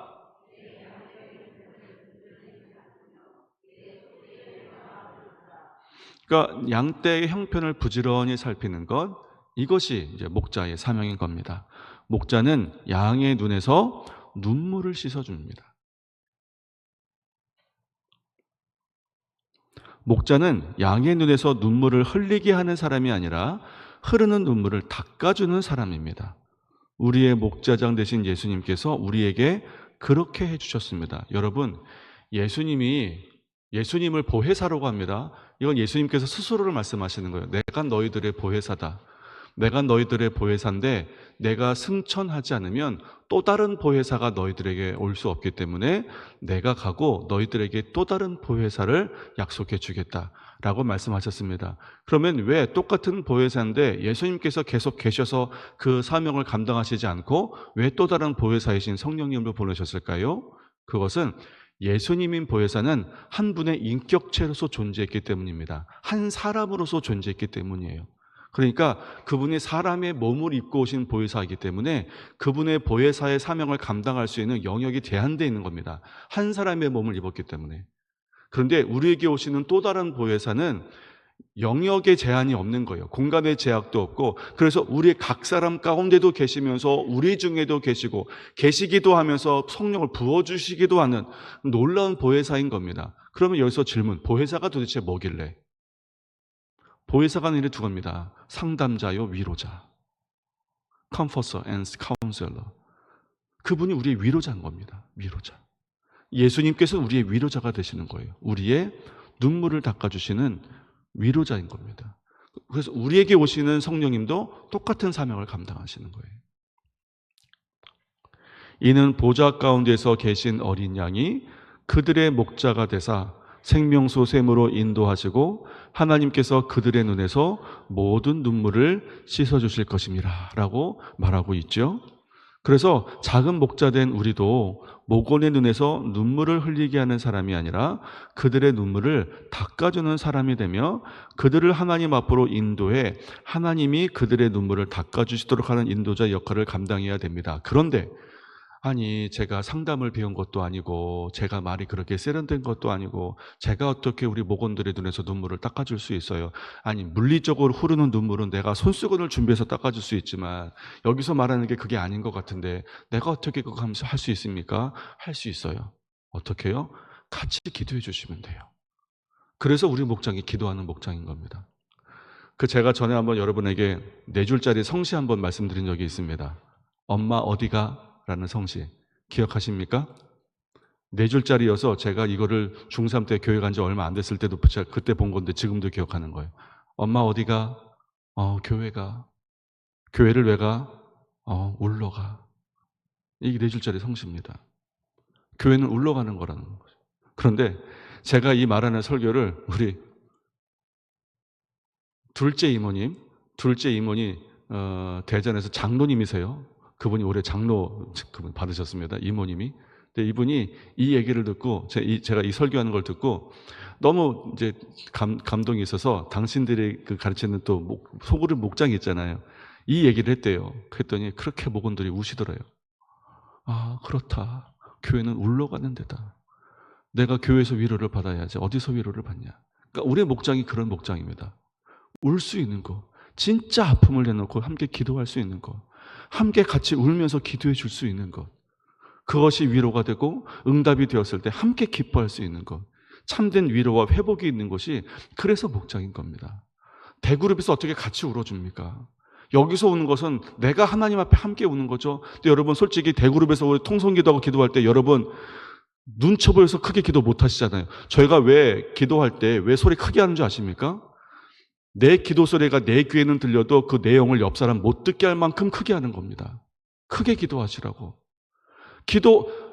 S1: 그러니까 양떼의 형편을 부지런히 살피는 것, 이것이 이제 목자의 사명인 겁니다. 목자는 양의 눈에서 눈물을 씻어줍니다. 목자는 양의 눈에서 눈물을 흘리게 하는 사람이 아니라 흐르는 눈물을 닦아주는 사람입니다. 우리의 목자장 되신 예수님께서 우리에게 그렇게 해주셨습니다. 여러분, 예수님을 보혜사라고 합니다. 이건 예수님께서 스스로를 말씀하시는 거예요. 내가 너희들의 보혜사다. 내가 너희들의 보혜사인데 내가 승천하지 않으면 또 다른 보혜사가 너희들에게 올 수 없기 때문에 내가 가고 너희들에게 또 다른 보혜사를 약속해 주겠다라고 말씀하셨습니다. 그러면 왜 똑같은 보혜사인데 예수님께서 계속 계셔서 그 사명을 감당하시지 않고 왜 또 다른 보혜사이신 성령님을 보내셨을까요? 그것은 예수님인 보혜사는 한 분의 인격체로서 존재했기 때문입니다. 한 사람으로서 존재했기 때문이에요. 그러니까 그분이 사람의 몸을 입고 오신 보혜사이기 때문에 그분의 보혜사의 사명을 감당할 수 있는 영역이 제한되어 있는 겁니다. 한 사람의 몸을 입었기 때문에. 그런데 우리에게 오시는 또 다른 보혜사는 영역의 제한이 없는 거예요. 공간의 제약도 없고, 그래서 우리 각 사람 가운데도 계시면서 우리 중에도 계시기도 하면서 성령을 부어주시기도 하는 놀라운 보혜사인 겁니다. 그러면 여기서 질문, 보혜사가 도대체 뭐길래? 보혜사가 아니라 두 겁니다. 상담자요, 위로자. Comforter and Counselor. 그분이 우리의 위로자인 겁니다. 위로자. 예수님께서 우리의 위로자가 되시는 거예요. 우리의 눈물을 닦아주시는 위로자인 겁니다. 그래서 우리에게 오시는 성령님도 똑같은 사명을 감당하시는 거예요. 이는 보좌 가운데서 계신 어린 양이 그들의 목자가 되사 생명수 샘으로 인도하시고 하나님께서 그들의 눈에서 모든 눈물을 씻어주실 것임이라 라고 말하고 있죠. 그래서 작은 목자된 우리도 목원의 눈에서 눈물을 흘리게 하는 사람이 아니라 그들의 눈물을 닦아주는 사람이 되며 그들을 하나님 앞으로 인도해 하나님이 그들의 눈물을 닦아주시도록 하는 인도자 역할을 감당해야 됩니다. 그런데 아니, 제가 상담을 배운 것도 아니고 제가 말이 그렇게 세련된 것도 아니고 제가 어떻게 우리 목원들의 눈에서 눈물을 닦아줄 수 있어요? 아니, 물리적으로 흐르는 눈물은 내가 손수건을 준비해서 닦아줄 수 있지만 여기서 말하는 게 그게 아닌 것 같은데 내가 어떻게 그거 하면서 할 수 있습니까? 할 수 있어요. 어떻게요? 같이 기도해 주시면 돼요. 그래서 우리 목장이 기도하는 목장인 겁니다. 제가 전에 한번 여러분에게 4줄짜리 성시 한번 말씀드린 적이 있습니다. 엄마 어디가? 라는 성시 기억하십니까? 4줄짜리여서 제가 이거를 중3 때 교회 간 지 얼마 안 됐을 때도 제가 그때 본 건데 지금도 기억하는 거예요. 엄마 어디가? 교회 가. 교회를 왜 가? 울러 가. 이게 4줄짜리 성시입니다. 교회는 울러 가는 거라는 거죠. 그런데 제가 이 말하는 설교를 우리 둘째 이모니 대전에서 장로님이세요. 그분이 올해 장로 그분 받으셨습니다. 이모님이. 근데 이분이 이 얘기를 듣고 제가 이 설교하는 걸 듣고 너무 이제 감동이 있어서 당신들이 가르치는 또 소그룹 목장이 있잖아요. 이 얘기를 했대요. 그랬더니 그렇게 목원들이 우시더래요. 아, 그렇다. 교회는 울러 가는 데다. 내가 교회에서 위로를 받아야지 어디서 위로를 받냐. 그러니까 우리의 목장이 그런 목장입니다. 울 수 있는 거, 진짜 아픔을 내놓고 함께 기도할 수 있는 거, 함께 같이 울면서 기도해 줄 수 있는 것, 그것이 위로가 되고 응답이 되었을 때 함께 기뻐할 수 있는 것, 참된 위로와 회복이 있는 것이 그래서 목장인 겁니다. 대그룹에서 어떻게 같이 울어줍니까? 여기서 우는 것은 내가 하나님 앞에 함께 우는 거죠. 근데 여러분 솔직히 대그룹에서 우리 통성기도하고 기도할 때 여러분 눈쳐 보여서 크게 기도 못 하시잖아요. 저희가 왜 기도할 때 왜 소리 크게 하는 줄 아십니까? 내 기도 소리가 내 귀에는 들려도 그 내용을 옆 사람 못 듣게 할 만큼 크게 하는 겁니다. 크게 기도하시라고.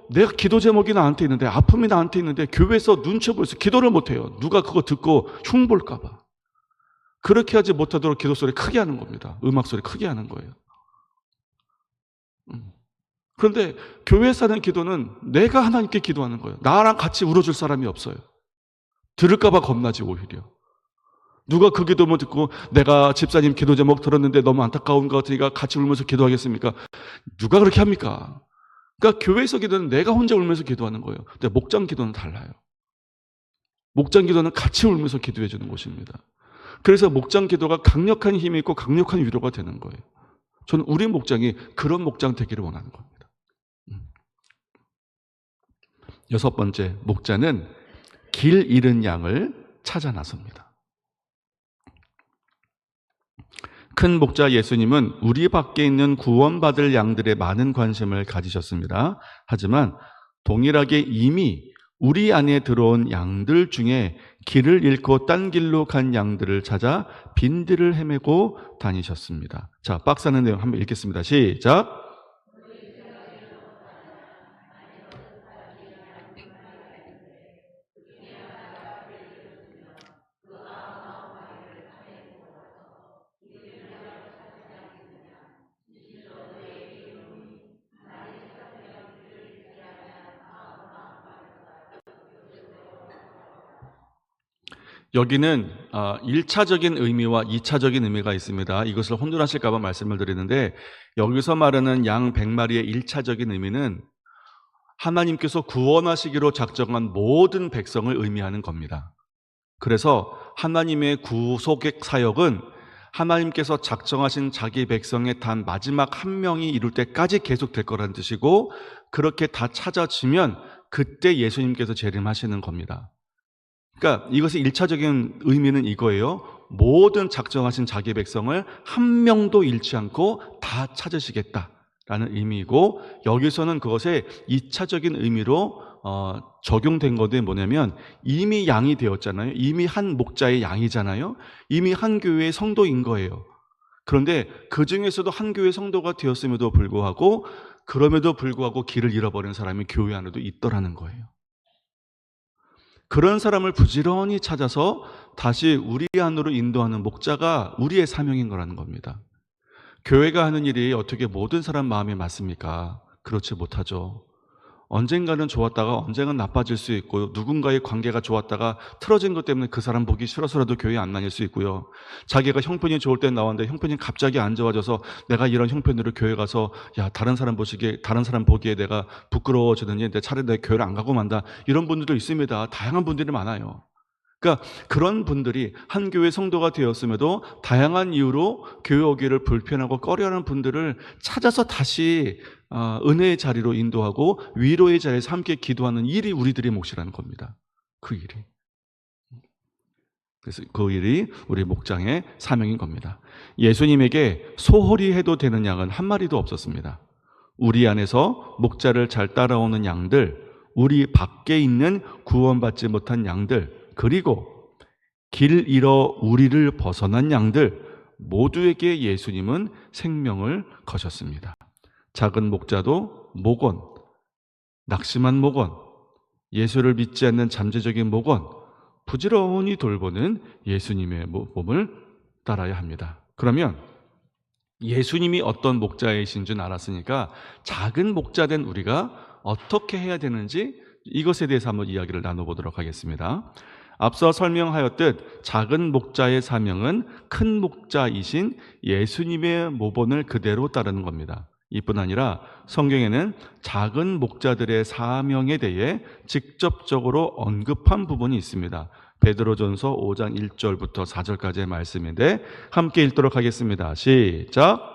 S1: 내가 기도 제목이 나한테 있는데, 아픔이 나한테 있는데 교회에서 눈치 보여서 기도를 못해요. 누가 그거 듣고 흉볼까 봐. 그렇게 하지 못하도록 기도 소리 크게 하는 겁니다. 음악 소리 크게 하는 거예요. 그런데 교회에서 하는 기도는 내가 하나님께 기도하는 거예요. 나랑 같이 울어줄 사람이 없어요. 들을까 봐 겁나지 오히려. 누가 그 기도만 듣고 내가 집사님 기도 제목 들었는데 너무 안타까운 것 같으니까 같이 울면서 기도하겠습니까? 누가 그렇게 합니까? 그러니까 교회에서 기도는 내가 혼자 울면서 기도하는 거예요. 근데 목장 기도는 달라요. 목장 기도는 같이 울면서 기도해 주는 곳입니다. 그래서 목장 기도가 강력한 힘이 있고 강력한 위로가 되는 거예요. 저는 우리 목장이 그런 목장 되기를 원하는 겁니다. 6번째, 목자는 길 잃은 양을 찾아 나섭니다. 큰 목자 예수님은 우리 밖에 있는 구원받을 양들의 많은 관심을 가지셨습니다. 하지만 동일하게 이미 우리 안에 들어온 양들 중에 길을 잃고 딴 길로 간 양들을 찾아 빈들을 헤매고 다니셨습니다. 자, 박스 하는 내용 한번 읽겠습니다. 시작. 여기는 1차적인 의미와 2차적인 의미가 있습니다. 이것을 혼돈하실까 봐 말씀을 드리는데, 여기서 말하는 양 100마리의 1차적인 의미는 하나님께서 구원하시기로 작정한 모든 백성을 의미하는 겁니다. 그래서 하나님의 구속의 사역은 하나님께서 작정하신 자기 백성의 단 마지막 한 명이 이룰 때까지 계속될 거라는 뜻이고, 그렇게 다 찾아지면 그때 예수님께서 재림하시는 겁니다. 그러니까 이것의 1차적인 의미는 이거예요. 모든 작정하신 자기 백성을 한 명도 잃지 않고 다 찾으시겠다라는 의미이고, 여기서는 그것의 2차적인 의미로 적용된 것이 뭐냐면, 이미 양이 되었잖아요. 이미 한 목자의 양이잖아요. 이미 한 교회의 성도인 거예요. 그런데 그 중에서도 한 교회 성도가 되었음에도 불구하고, 그럼에도 불구하고 길을 잃어버린 사람이 교회 안에도 있더라는 거예요. 그런 사람을 부지런히 찾아서 다시 우리 안으로 인도하는 목자가 우리의 사명인 거라는 겁니다. 교회가 하는 일이 어떻게 모든 사람 마음에 맞습니까? 그렇지 못하죠. 언젠가는 좋았다가 언젠가는 나빠질 수 있고, 누군가의 관계가 좋았다가 틀어진 것 때문에 그 사람 보기 싫어서라도 교회에 안 다닐 수 있고요. 자기가 형편이 좋을 때 나왔는데 형편이 갑자기 안 좋아져서 내가 이런 형편으로 교회 가서 다른 사람 보기에 내가 부끄러워지느니 내 차라리 내 교회를 안 가고 만다, 이런 분들도 있습니다. 다양한 분들이 많아요. 그러니까 그런 분들이 한 교회 성도가 되었음에도 다양한 이유로 교회 오기를 불편하고 꺼려하는 분들을 찾아서 다시 은혜의 자리로 인도하고 위로의 자리에서 함께 기도하는 일이 우리들의 몫이라는 겁니다. 그 일이. 그래서 그 일이 우리 목장의 사명인 겁니다. 예수님에게 소홀히 해도 되는 양은 한 마리도 없었습니다. 우리 안에서 목자를 잘 따라오는 양들, 우리 밖에 있는 구원받지 못한 양들, 그리고 길 잃어 우리를 벗어난 양들 모두에게 예수님은 생명을 거셨습니다. 작은 목자도 목원, 낙심한 목원, 예수를 믿지 않는 잠재적인 목원, 부지런히 돌보는 예수님의 몸을 따라야 합니다. 그러면 예수님이 어떤 목자이신 줄 알았으니까 작은 목자된 우리가 어떻게 해야 되는지 이것에 대해서 한번 이야기를 나눠보도록 하겠습니다. 앞서 설명하였듯 작은 목자의 사명은 큰 목자이신 예수님의 모본을 그대로 따르는 겁니다. 이뿐 아니라 성경에는 작은 목자들의 사명에 대해 직접적으로 언급한 부분이 있습니다. 베드로전서 5장 1절부터 4절까지의 말씀인데 함께 읽도록 하겠습니다. 시작.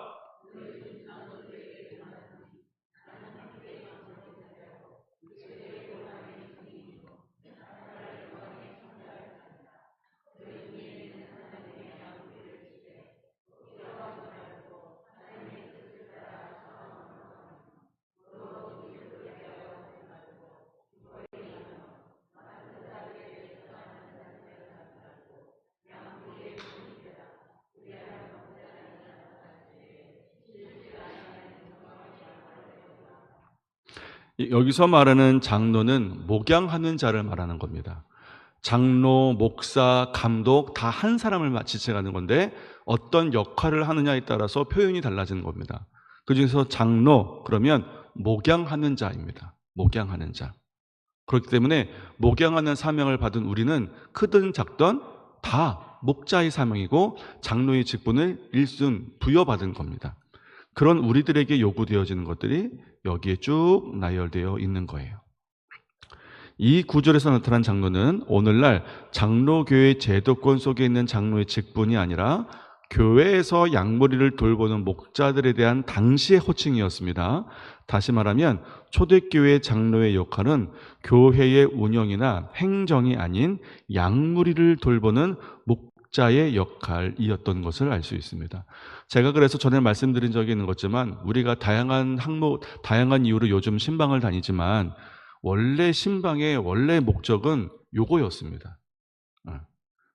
S1: 여기서 말하는 장로는 목양하는 자를 말하는 겁니다. 장로, 목사, 감독 다 한 사람을 지칭하는 건데 어떤 역할을 하느냐에 따라서 표현이 달라지는 겁니다. 그중에서 장로, 그러면 목양하는 자입니다. 목양하는 자. 그렇기 때문에 목양하는 사명을 받은 우리는 크든 작든 다 목자의 사명이고 장로의 직분을 일순 부여받은 겁니다. 그런 우리들에게 요구되어지는 것들이 여기에 쭉 나열되어 있는 거예요. 이 구절에서 나타난 장로는 오늘날 장로교회 제도권 속에 있는 장로의 직분이 아니라 교회에서 양무리를 돌보는 목자들에 대한 당시의 호칭이었습니다. 다시 말하면 초대교회 장로의 역할은 교회의 운영이나 행정이 아닌 양무리를 돌보는 목자의 역할이었던 것을 알 수 있습니다. 제가 그래서 전에 말씀드린 적이 있는 거지만 우리가 다양한 항목, 다양한 이유로 요즘 신방을 다니지만 원래 신방의 원래 목적은 요거였습니다.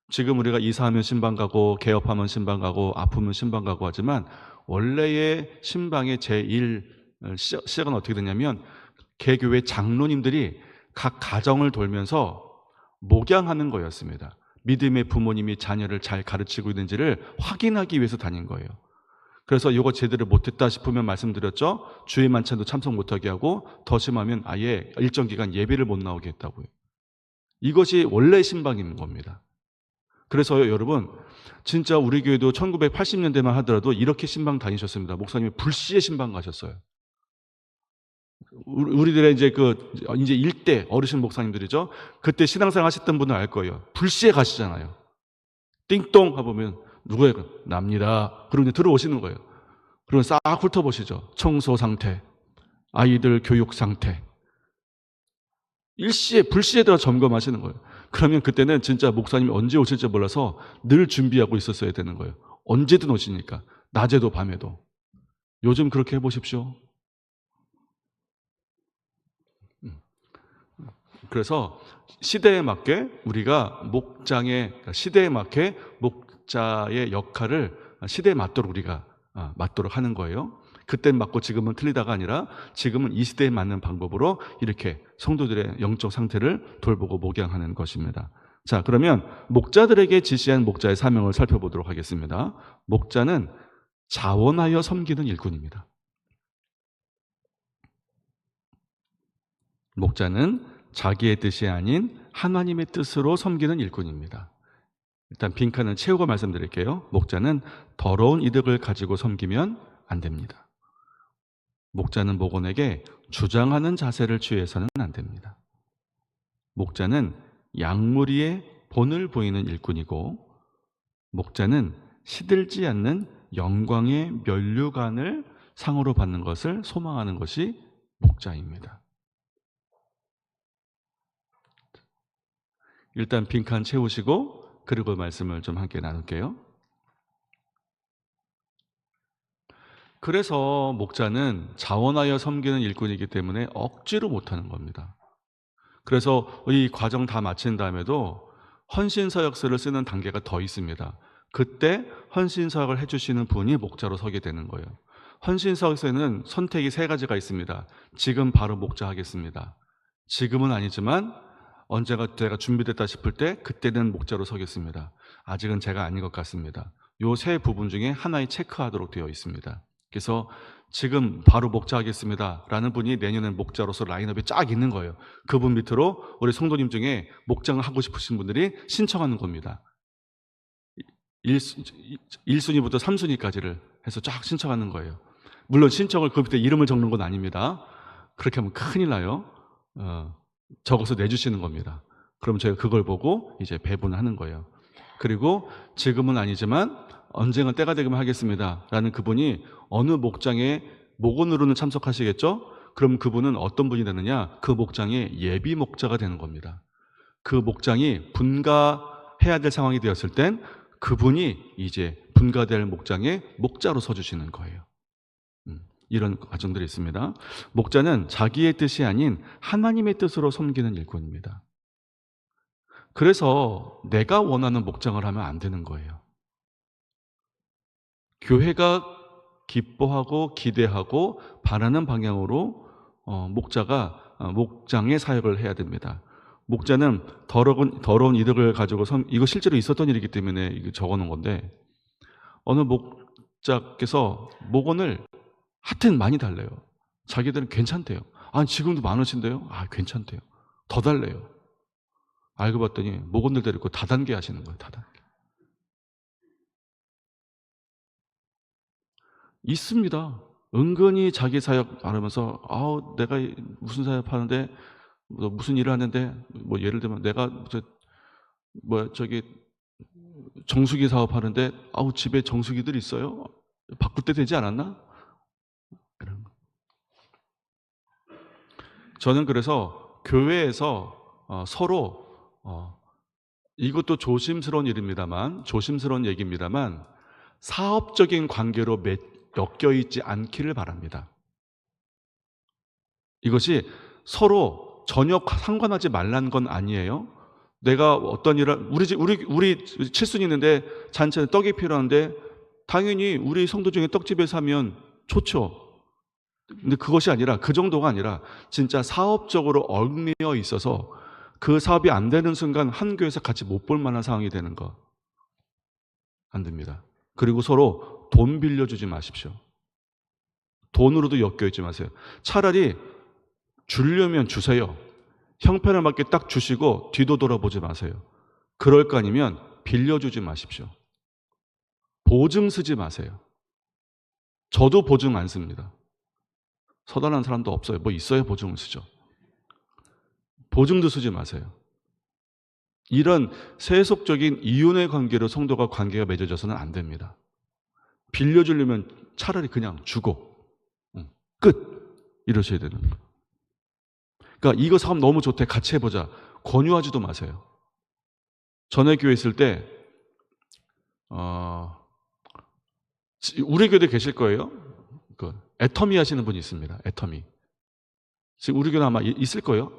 S1: 지금 우리가 이사하면 신방 가고 개업하면 신방 가고 아프면 신방 가고 하지만 원래의 신방의 시작은 어떻게 되냐면 개교회 장로님들이 각 가정을 돌면서 목양하는 거였습니다. 믿음의 부모님이 자녀를 잘 가르치고 있는지를 확인하기 위해서 다닌 거예요. 그래서 이거 제대로 못했다 싶으면 말씀드렸죠. 주일 만찬도 참석 못하게 하고 더 심하면 아예 일정 기간 예배를 못 나오게 했다고요. 이것이 원래 신방인 겁니다. 그래서요, 여러분, 진짜 우리 교회도 1980년대만 하더라도 이렇게 신방 다니셨습니다. 목사님이 불시에 신방 가셨어요. 우리들의 이제 일대 어르신 목사님들이죠. 그때 신앙생활 하셨던 분은 알 거예요. 불시에 가시잖아요. 띵동 하보면 누구예요? 납니다. 그러고 이제 들어오시는 거예요. 그리고 싹 훑어보시죠. 청소 상태, 아이들 교육 상태. 불시에 들어 점검하시는 거예요. 그러면 그때는 진짜 목사님이 언제 오실지 몰라서 늘 준비하고 있었어야 되는 거예요. 언제든 오시니까. 낮에도 밤에도. 요즘 그렇게 해보십시오. 그래서 시대에 맞게 우리가 시대에 맞게 목자의 역할을 시대에 맞도록 우리가 맞도록 하는 거예요. 그땐 맞고 지금은 틀리다가 아니라 지금은 이 시대에 맞는 방법으로 이렇게 성도들의 영적 상태를 돌보고 목양하는 것입니다. 자, 그러면 목자들에게 지시한 목자의 사명을 살펴보도록 하겠습니다. 목자는 자원하여 섬기는 일꾼입니다. 목자는 자기의 뜻이 아닌 하나님의 뜻으로 섬기는 일꾼입니다. 일단 빈칸을 채우고 말씀드릴게요. 목자는 더러운 이득을 가지고 섬기면 안 됩니다. 목자는 목원에게 주장하는 자세를 취해서는 안 됩니다. 목자는 양무리의 본을 보이는 일꾼이고, 목자는 시들지 않는 영광의 면류관을 상으로 받는 것을 소망하는 것이 목자입니다. 일단 빈칸 채우시고 그리고 말씀을 좀 함께 나눌게요. 그래서 목자는 자원하여 섬기는 일꾼이기 때문에 억지로 못하는 겁니다. 그래서 이 과정 다 마친 다음에도 헌신서역서를 쓰는 단계가 더 있습니다. 그때 헌신서역을 해주시는 분이 목자로 서게 되는 거예요. 헌신서역서에는 선택이 3가지가 있습니다. 지금 바로 목자하겠습니다. 지금은 아니지만 언제가 제가 준비됐다 싶을 때 그때는 목자로 서겠습니다. 아직은 제가 아닌 것 같습니다. 이 3 부분 중에 하나에 체크하도록 되어 있습니다. 그래서 지금 바로 목자하겠습니다 라는 분이 내년엔 목자로서 라인업에 쫙 있는 거예요. 그분 밑으로 우리 성도님 중에 목장을 하고 싶으신 분들이 신청하는 겁니다. 1순위부터 3순위까지를 해서 쫙 신청하는 거예요. 물론 신청을 그 밑에 이름을 적는 건 아닙니다. 그렇게 하면 큰일 나요. 적어서 내주시는 겁니다. 그럼 저희가 그걸 보고 이제 배분을 하는 거예요. 그리고 지금은 아니지만 언젠가 때가 되면 하겠습니다 라는 그분이 어느 목장에 목원으로는 참석하시겠죠? 그럼 그분은 어떤 분이 되느냐? 그 목장의 예비 목자가 되는 겁니다. 그 목장이 분가해야 될 상황이 되었을 땐 그분이 이제 분가될 목장의 목자로 서주시는 거예요. 이런 과정들이 있습니다. 목자는 자기의 뜻이 아닌 하나님의 뜻으로 섬기는 일꾼입니다. 그래서 내가 원하는 목장을 하면 안 되는 거예요. 교회가 기뻐하고 기대하고 바라는 방향으로 목장의 사역을 해야 됩니다. 목자는 더러운 이득을 가지고 이거 실제로 있었던 일이기 때문에 이거 적어놓은 건데, 어느 목자께서 목원을 하여튼 많이 달래요. 자기들은 괜찮대요. 지금도 많으신데요? 괜찮대요. 더 달래요. 알고 봤더니 목원들 데리고 다단계 하시는 거예요. 다단계. 있습니다. 은근히 자기 사역 말하면서 내가 무슨 사역 하는데 무슨 일을 하는데 예를 들면 내가 정수기 사업 하는데 집에 정수기들 있어요? 바꿀 때 되지 않았나? 이런 거. 저는 그래서 교회에서 서로 이것도 조심스러운 얘기입니다만 사업적인 관계로 엮여 있지 않기를 바랍니다. 이것이 서로 전혀 상관하지 말라는 건 아니에요. 내가 어떤 일을 우리 칠순이 있는데 잔치에 떡이 필요한데 당연히 우리 성도 중에 떡집에서 하면 좋죠. 근데 그것이 아니라 그 정도가 아니라 진짜 사업적으로 얽매여 있어서 그 사업이 안 되는 순간 한 교회에서 같이 못 볼 만한 상황이 되는 거 안 됩니다. 그리고 서로 돈 빌려주지 마십시오. 돈으로도 엮여있지 마세요. 차라리 주려면 주세요. 형편을 맞게 딱 주시고 뒤도 돌아보지 마세요. 그럴 거 아니면 빌려주지 마십시오. 보증 쓰지 마세요. 저도 보증 안 씁니다. 서달라는 사람도 없어요. 뭐 있어야 보증을 쓰죠. 보증도 쓰지 마세요. 이런 세속적인 이윤의 관계로 성도가 관계가 맺어져서는 안 됩니다. 빌려주려면 차라리 그냥 주고 끝 이러셔야 되는 거예요. 그러니까 이거 사업 너무 좋대 같이 해보자 권유하지도 마세요. 전에 교회 있을 때 우리 교회도 계실 거예요. 그 애터미 하시는 분이 있습니다. 애터미. 지금 우리 교회 아마 있을 거예요.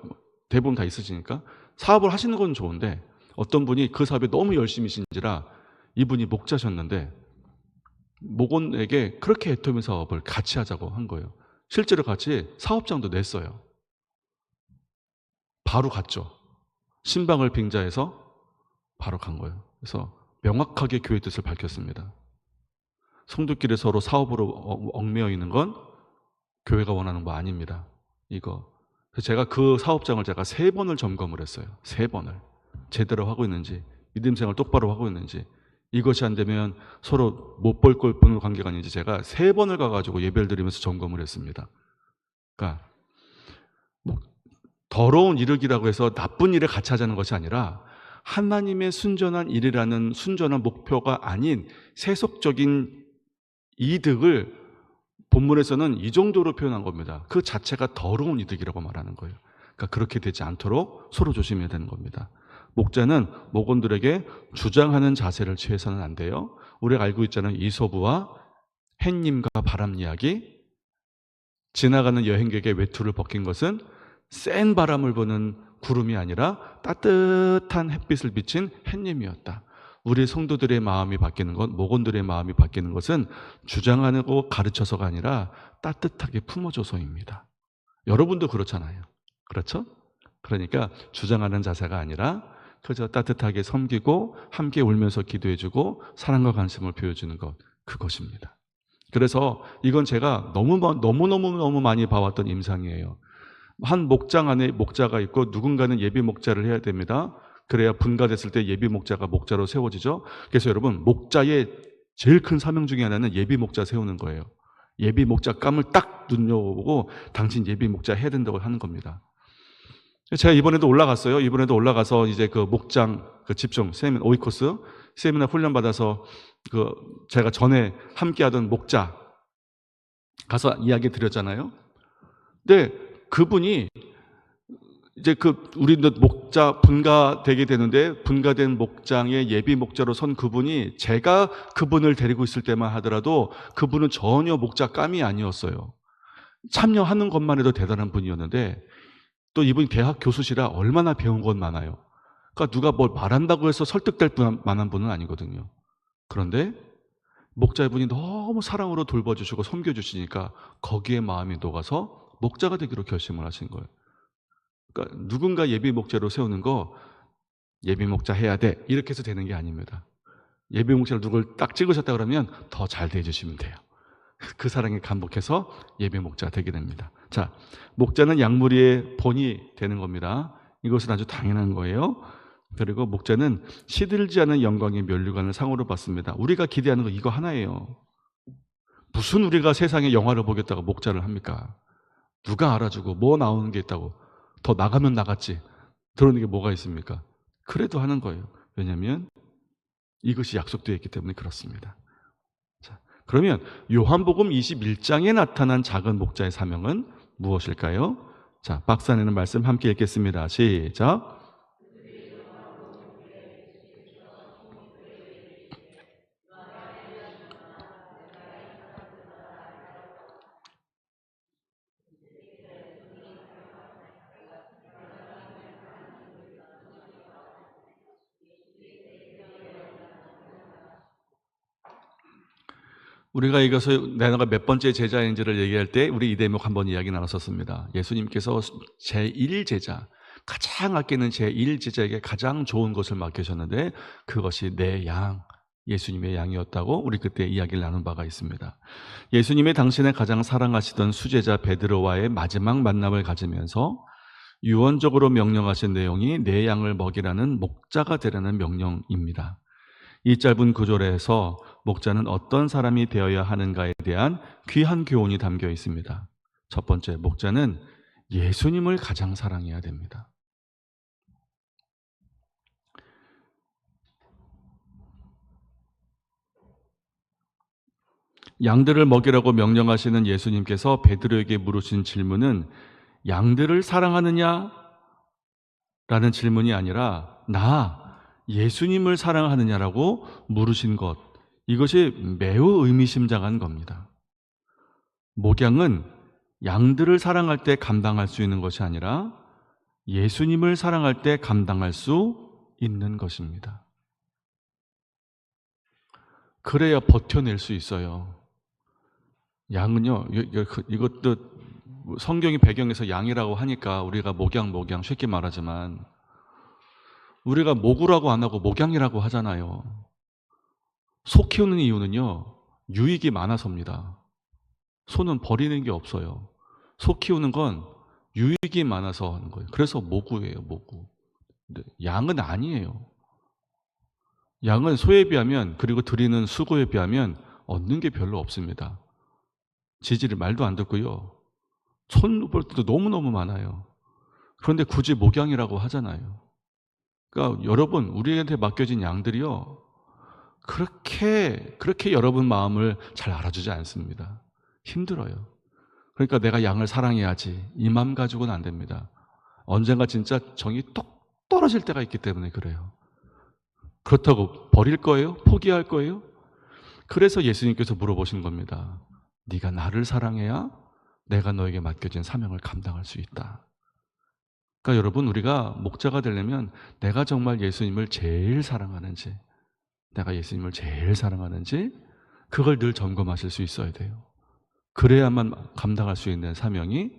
S1: 대부분 다 있으시니까. 사업을 하시는 건 좋은데 어떤 분이 그 사업에 너무 열심히신지라 이분이 목자셨는데 목원에게 그렇게 애터미 사업을 같이 하자고 한 거예요. 실제로 같이 사업장도 냈어요. 바로 갔죠. 신방을 빙자해서 바로 간 거예요. 그래서 명확하게 교회 뜻을 밝혔습니다. 성도끼리 서로 사업으로 얽매여 있는 건 교회가 원하는 거 아닙니다. 이거. 그래서 제가 그 사업장을 제가 3번을 점검을 했어요. 3번을. 제대로 하고 있는지, 믿음생활 똑바로 하고 있는지, 이것이 안 되면 서로 못 볼 걸 보는 관계가 아닌지 제가 3번을 가가지고 예배를 드리면서 점검을 했습니다. 그러니까 뭐 더러운 이르기라고 해서 나쁜 일을 같이 하자는 것이 아니라 하나님의 순전한 일이라는 순전한 목표가 아닌 세속적인 이득을 본문에서는 이 정도로 표현한 겁니다. 그 자체가 더러운 이득이라고 말하는 거예요. 그러니까 그렇게 되지 않도록 서로 조심해야 되는 겁니다. 목자는 목원들에게 주장하는 자세를 취해서는 안 돼요. 우리가 알고 있잖아요. 이소부와 햇님과 바람 이야기. 지나가는 여행객의 외투를 벗긴 것은 센 바람을 부는 구름이 아니라 따뜻한 햇빛을 비친 햇님이었다. 우리 성도들의 마음이 바뀌는 것, 목원들의 마음이 바뀌는 것은 주장하고 가르쳐서가 아니라 따뜻하게 품어줘서입니다. 여러분도 그렇잖아요. 그렇죠? 그러니까 주장하는 자세가 아니라 그저 따뜻하게 섬기고 함께 울면서 기도해주고 사랑과 관심을 보여주는 것, 그것입니다. 그래서 이건 제가 너무 많이 봐왔던 임상이에요. 한 목장 안에 목자가 있고 누군가는 예비 목자를 해야 됩니다. 그래야 분가됐을 때 예비 목자가 목자로 세워지죠. 그래서 여러분 목자의 제일 큰 사명 중에 하나는 예비 목자 세우는 거예요. 예비 목자 감을 딱 눈여보고 당신 예비 목자 해야 된다고 하는 겁니다. 제가 이번에도 올라갔어요. 이번에도 올라가서 이제 그 목장 그 집중 오이코스 세미나 훈련 받아서 그 제가 전에 함께하던 목자 가서 이야기 드렸잖아요. 근데 그분이 이제 우리도 목자 분가되게 되는데 분가된 목장의 예비 목자로 선 그분이 제가 그분을 데리고 있을 때만 하더라도 그분은 전혀 목자감이 아니었어요. 참여하는 것만 해도 대단한 분이었는데 또 이분이 대학 교수시라 얼마나 배운 건 많아요. 그러니까 누가 뭘 말한다고 해서 설득될 만한 분은 아니거든요. 그런데 목자분이 너무 사랑으로 돌봐주시고 섬겨주시니까 거기에 마음이 녹아서 목자가 되기로 결심을 하신 거예요. 그러니까 누군가 예비 목자로 세우는 거 예비 목자 해야 돼 이렇게 해서 되는 게 아닙니다. 예비 목자를 누굴 딱 찍으셨다 그러면 더 잘 대해주시면 돼요. 그 사랑에 감복해서 예비 목자가 되게 됩니다. 자, 목자는 양무리의 본이 되는 겁니다. 이것은 아주 당연한 거예요. 그리고 목자는 시들지 않은 영광의 면류관을 상으로 받습니다. 우리가 기대하는 거 이거 하나예요. 무슨 우리가 세상에 영화를 보겠다고 목자를 합니까? 누가 알아주고 뭐 나오는 게 있다고 더 나가면 나갔지 들어오는 게 뭐가 있습니까? 그래도 하는 거예요. 왜냐하면 이것이 약속되어 있기 때문에 그렇습니다. 자, 그러면 요한복음 21장에 나타난 작은 목자의 사명은 무엇일까요? 자, 박사님은 말씀 함께 읽겠습니다. 시작. 우리가 이것을 내가 몇 번째 제자인지를 얘기할 때 우리 이 대목 한번 이야기 나눴었습니다. 예수님께서 제1제자, 가장 아끼는 제1제자에게 가장 좋은 것을 맡기셨는데 그것이 내 양, 예수님의 양이었다고 우리 그때 이야기를 나눈 바가 있습니다. 예수님이 당신의 가장 사랑하시던 수제자 베드로와의 마지막 만남을 가지면서 유언적으로 명령하신 내용이 내 양을 먹이라는 목자가 되라는 명령입니다. 이 짧은 구절에서 목자는 어떤 사람이 되어야 하는가에 대한 귀한 교훈이 담겨 있습니다. 첫 번째, 목자는 예수님을 가장 사랑해야 됩니다. 양들을 먹이라고 명령하시는 예수님께서 베드로에게 물으신 질문은 양들을 사랑하느냐? 라는 질문이 아니라 나 예수님을 사랑하느냐라고 물으신 것, 이것이 매우 의미심장한 겁니다. 목양은 양들을 사랑할 때 감당할 수 있는 것이 아니라 예수님을 사랑할 때 감당할 수 있는 것입니다. 그래야 버텨낼 수 있어요. 양은요, 이것도 성경이 배경에서 양이라고 하니까 우리가 목양 쉽게 말하지만 우리가 모구라고 안 하고 목양이라고 하잖아요. 소 키우는 이유는요, 유익이 많아서입니다. 소는 버리는 게 없어요. 소 키우는 건 유익이 많아서 하는 거예요. 그래서 모구예요, 모구. 근데 양은 아니에요. 양은 소에 비하면, 그리고 드리는 수고에 비하면 얻는 게 별로 없습니다. 지질이 말도 안 듣고요. 손볼 때도 너무너무 많아요. 그런데 굳이 목양이라고 하잖아요. 그러니까 여러분, 우리한테 맡겨진 양들이요, 그렇게 여러분 마음을 잘 알아주지 않습니다. 힘들어요. 그러니까 내가 양을 사랑해야지, 이 마음 가지고는 안 됩니다. 언젠가 진짜 정이 똑 떨어질 때가 있기 때문에 그래요. 그렇다고 버릴 거예요? 포기할 거예요? 그래서 예수님께서 물어보신 겁니다. 네가 나를 사랑해야 내가 너에게 맡겨진 사명을 감당할 수 있다. 그러니까 여러분, 우리가 목자가 되려면 내가 정말 예수님을 제일 사랑하는지, 내가 예수님을 제일 사랑하는지 그걸 늘 점검하실 수 있어야 돼요. 그래야만 감당할 수 있는 사명이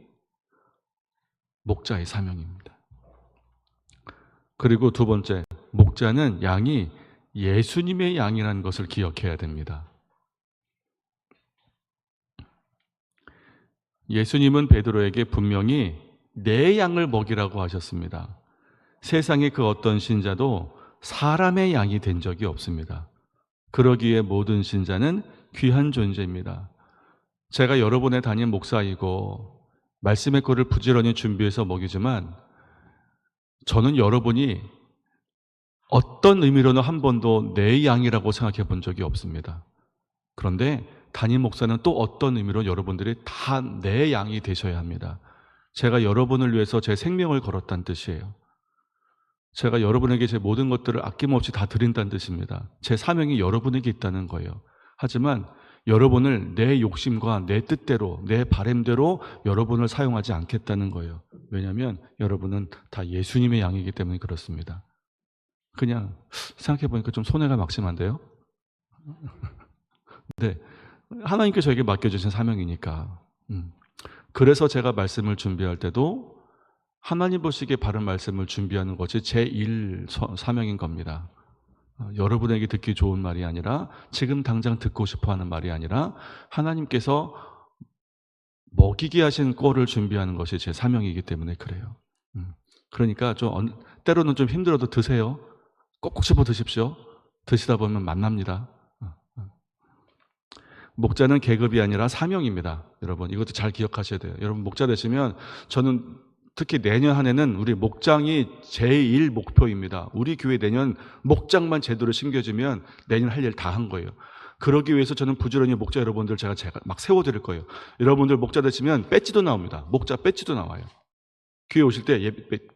S1: 목자의 사명입니다. 그리고 두 번째, 목자는 양이 예수님의 양이라는 것을 기억해야 됩니다. 예수님은 베드로에게 분명히 내 양을 먹이라고 하셨습니다. 세상의 그 어떤 신자도 사람의 양이 된 적이 없습니다. 그러기에 모든 신자는 귀한 존재입니다. 제가 여러분의 담임 목사이고 말씀의 꼴을 부지런히 준비해서 먹이지만 저는 여러분이 어떤 의미로는 한 번도 내 양이라고 생각해 본 적이 없습니다. 그런데 담임 목사는 또 어떤 의미로 여러분들이 다 내 양이 되셔야 합니다. 제가 여러분을 위해서 제 생명을 걸었다는 뜻이에요. 제가 여러분에게 제 모든 것들을 아낌없이 다 드린다는 뜻입니다. 제 사명이 여러분에게 있다는 거예요. 하지만 여러분을 내 욕심과 내 뜻대로, 내 바램대로 여러분을 사용하지 않겠다는 거예요. 왜냐하면 여러분은 다 예수님의 양이기 때문에 그렇습니다. 그냥 생각해보니까 좀 손해가 막심한데요? 네, 하나님께서 저에게 맡겨주신 사명이니까. 그래서 제가 말씀을 준비할 때도 하나님 보시기에 바른 말씀을 준비하는 것이 제1 사명인 겁니다. 여러분에게 듣기 좋은 말이 아니라, 지금 당장 듣고 싶어하는 말이 아니라 하나님께서 먹이게 하신 꼴을 준비하는 것이 제 사명이기 때문에 그래요. 그러니까 때로는 좀 힘들어도 드세요. 꼭꼭 씹어 드십시오. 드시다 보면 만납니다. 목자는 계급이 아니라 사명입니다. 여러분, 이것도 잘 기억하셔야 돼요. 여러분, 목자 되시면, 저는 특히 내년 한 해는 우리 목장이 제1 목표입니다. 우리 교회 내년 목장만 제대로 심겨지면 내년 할 일 다 한 거예요. 그러기 위해서 저는 부지런히 목자 여러분들 제가 막 세워드릴 거예요. 여러분들 목자 되시면 배지도 나옵니다. 목자 배지도 나와요. 교회 오실 때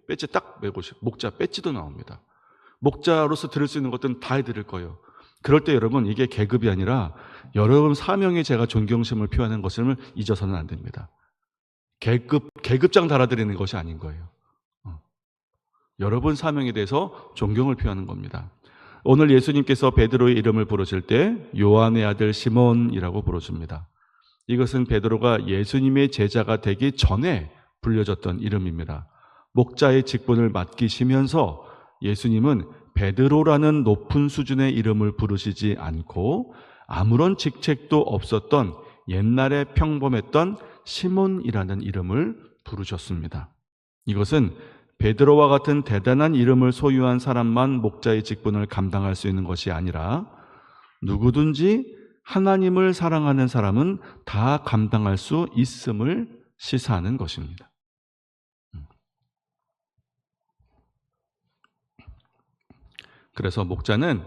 S1: 배지 딱 메고 오시고 목자 배지도 나옵니다. 목자로서 드릴 수 있는 것들은 다 해드릴 거예요. 그럴 때 여러분, 이게 계급이 아니라 여러분 사명에 제가 존경심을 표하는 것을 잊어서는 안 됩니다. 계급장 달아드리는 것이 아닌 거예요. 여러분 사명에 대해서 존경을 표하는 겁니다. 오늘 예수님께서 베드로의 이름을 부르실 때 요한의 아들 시몬이라고 부르십니다. 이것은 베드로가 예수님의 제자가 되기 전에 불려졌던 이름입니다. 목자의 직분을 맡기시면서 예수님은 베드로라는 높은 수준의 이름을 부르시지 않고 아무런 직책도 없었던 옛날에 평범했던 시몬이라는 이름을 부르셨습니다. 이것은 베드로와 같은 대단한 이름을 소유한 사람만 목자의 직분을 감당할 수 있는 것이 아니라 누구든지 하나님을 사랑하는 사람은 다 감당할 수 있음을 시사하는 것입니다. 그래서 목자는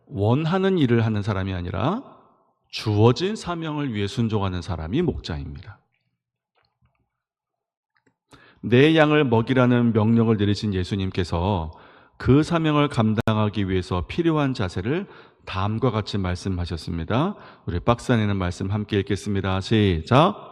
S1: 원하는 일을 하는 사람이 아니라 주어진 사명을 위해 순종하는 사람이 목자입니다. 내 양을 먹이라는 명령을 내리신 예수님께서 그 사명을 감당하기 위해서 필요한 자세를 다음과 같이 말씀하셨습니다. 우리 박스 안에 있는 말씀 함께 읽겠습니다. 시작.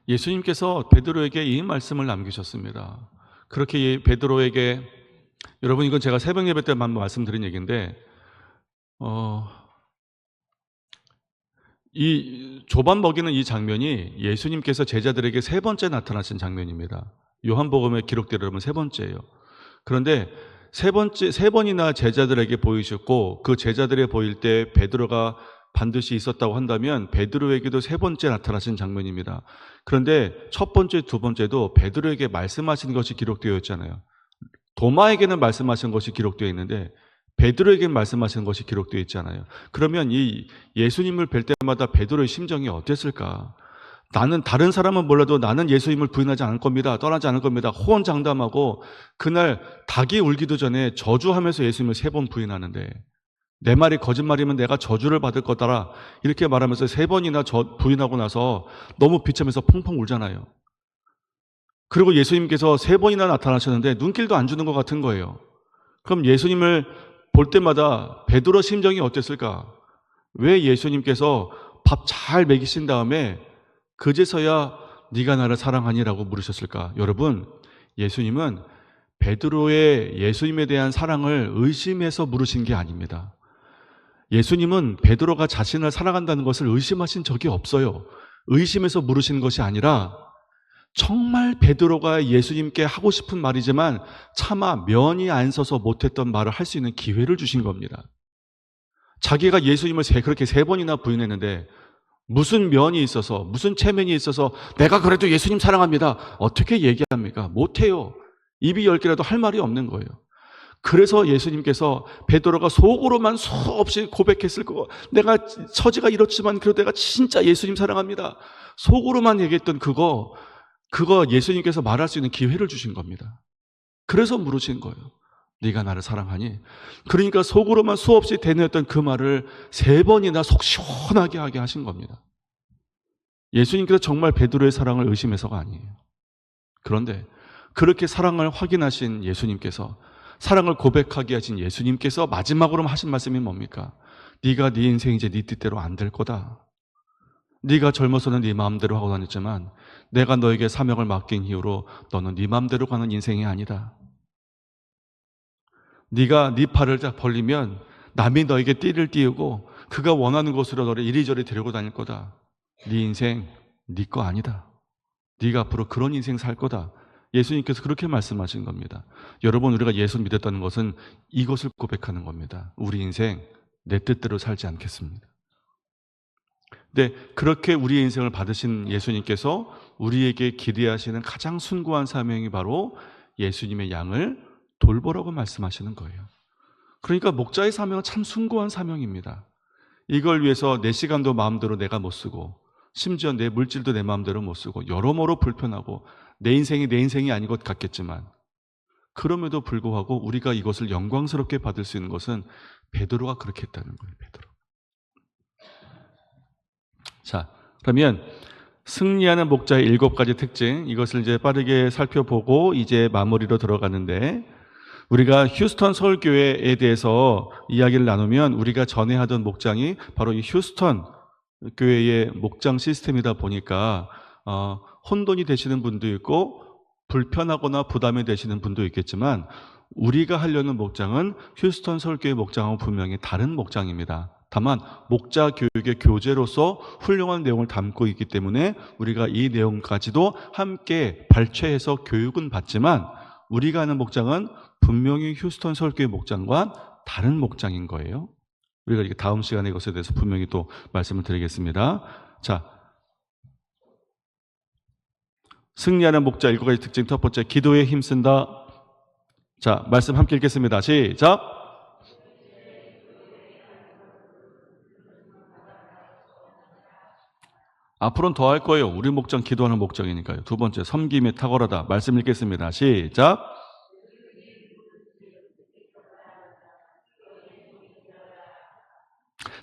S1: 예수님께서 베드로에게 이 말씀을 남기셨습니다. 그렇게 베드로에게, 여러분 이건 제가 새벽 예배 때만 말씀드린 얘기인데 이 조반 먹이는 이 장면이 예수님께서 제자들에게 세 번째 나타나신 장면입니다. 요한복음에 기록되려면 세 번째예요. 그런데 세 번이나 제자들에게 보이셨고 그 제자들에 보일 때 베드로가 반드시 있었다고 한다면 베드로에게도 세 번째 나타나신 장면입니다. 그런데 첫 번째, 두 번째도 베드로에게 말씀하신 것이 기록되어 있잖아요. 도마에게는 말씀하신 것이 기록되어 있는데 베드로에게 말씀하신 것이 기록되어 있잖아요. 그러면 이 예수님을 뵐 때마다 베드로의 심정이 어땠을까? 나는 다른 사람은 몰라도 나는 예수님을 부인하지 않을 겁니다. 떠나지 않을 겁니다. 호언장담하고 그날 닭이 울기도 전에 저주하면서 예수님을 3번 부인하는데 내 말이 거짓말이면 내가 저주를 받을 거다라 이렇게 말하면서 3번이나 부인하고 나서 너무 비참해서 펑펑 울잖아요. 그리고 예수님께서 3번이나 나타나셨는데 눈길도 안 주는 것 같은 거예요. 그럼 예수님을 볼 때마다 베드로 심정이 어땠을까? 왜 예수님께서 밥 잘 먹이신 다음에 그제서야 네가 나를 사랑하니라고 물으셨을까? 여러분, 예수님은 베드로의 예수님에 대한 사랑을 의심해서 물으신 게 아닙니다. 예수님은 베드로가 자신을 사랑한다는 것을 의심하신 적이 없어요. 의심해서 물으신 것이 아니라 정말 베드로가 예수님께 하고 싶은 말이지만 차마 면이 안 서서 못했던 말을 할 수 있는 기회를 주신 겁니다. 자기가 예수님을 그렇게 3번이나 부인했는데 무슨 면이 있어서, 무슨 체면이 있어서 내가 그래도 예수님 사랑합니다. 어떻게 얘기합니까? 못해요. 입이 10개라도 할 말이 없는 거예요. 그래서 예수님께서 베드로가 속으로만 수없이 고백했을 거고 내가 처지가 이렇지만 그래도 내가 진짜 예수님 사랑합니다. 속으로만 얘기했던 그거 예수님께서 말할 수 있는 기회를 주신 겁니다. 그래서 물으신 거예요. 네가 나를 사랑하니? 그러니까 속으로만 수없이 대뇌었던 그 말을 3번이나 속 시원하게 하게 하신 겁니다. 예수님께서 정말 베드로의 사랑을 의심해서가 아니에요. 그런데 그렇게 사랑을 확인하신 예수님께서, 사랑을 고백하게 하신 예수님께서 마지막으로 하신 말씀이 뭡니까? 네가 네 인생 이제 네 뜻대로 안 될 거다. 네가 젊어서는 네 마음대로 하고 다녔지만 내가 너에게 사명을 맡긴 이후로 너는 네 마음대로 가는 인생이 아니다. 네가 네 팔을 딱 벌리면 남이 너에게 띠를 띄우고 그가 원하는 곳으로 너를 이리저리 데리고 다닐 거다. 네 인생 네 거 아니다. 네가 앞으로 그런 인생 살 거다. 예수님께서 그렇게 말씀하신 겁니다. 여러분, 우리가 예수 믿었다는 것은 이것을 고백하는 겁니다. 우리 인생 내 뜻대로 살지 않겠습니다. 근데 그렇게 우리의 인생을 받으신 예수님께서 우리에게 기대하시는 가장 숭고한 사명이 바로 예수님의 양을 돌보라고 말씀하시는 거예요. 그러니까 목자의 사명은 참 숭고한 사명입니다. 이걸 위해서 내 시간도 마음대로 내가 못 쓰고 심지어 내 물질도 내 마음대로 못 쓰고 여러모로 불편하고 내 인생이 내 인생이 아닌 것 같겠지만 그럼에도 불구하고 우리가 이것을 영광스럽게 받을 수 있는 것은 베드로가 그렇게 했다는 거예요. 베드로. 자, 그러면 승리하는 목자의 7가지 특징, 이것을 이제 빠르게 살펴보고 이제 마무리로 들어가는데 우리가 휴스턴 서울교회에 대해서 이야기를 나누면 우리가 전에 하던 목장이 바로 이 휴스턴 교회의 목장 시스템이다 보니까 혼돈이 되시는 분도 있고 불편하거나 부담이 되시는 분도 있겠지만 우리가 하려는 목장은 휴스턴 서울교회 목장하고 분명히 다른 목장입니다. 다만 목자 교육의 교재로서 훌륭한 내용을 담고 있기 때문에 우리가 이 내용까지도 함께 발췌해서 교육은 받지만 우리가 하는 목장은 분명히 휴스턴 서울교회 목장과 다른 목장인 거예요. 우리가 이렇게 다음 시간에 이것에 대해서 분명히 또 말씀을 드리겠습니다. 자, 승리하는 목자 7가지 특징. 첫 번째, 기도에 힘쓴다. 자, 말씀 함께 읽겠습니다. 시작. 앞으로는 더 할 거예요. 우리 목장 기도하는 목장이니까요. 두 번째, 섬김에 탁월하다. 말씀 읽겠습니다. 시작.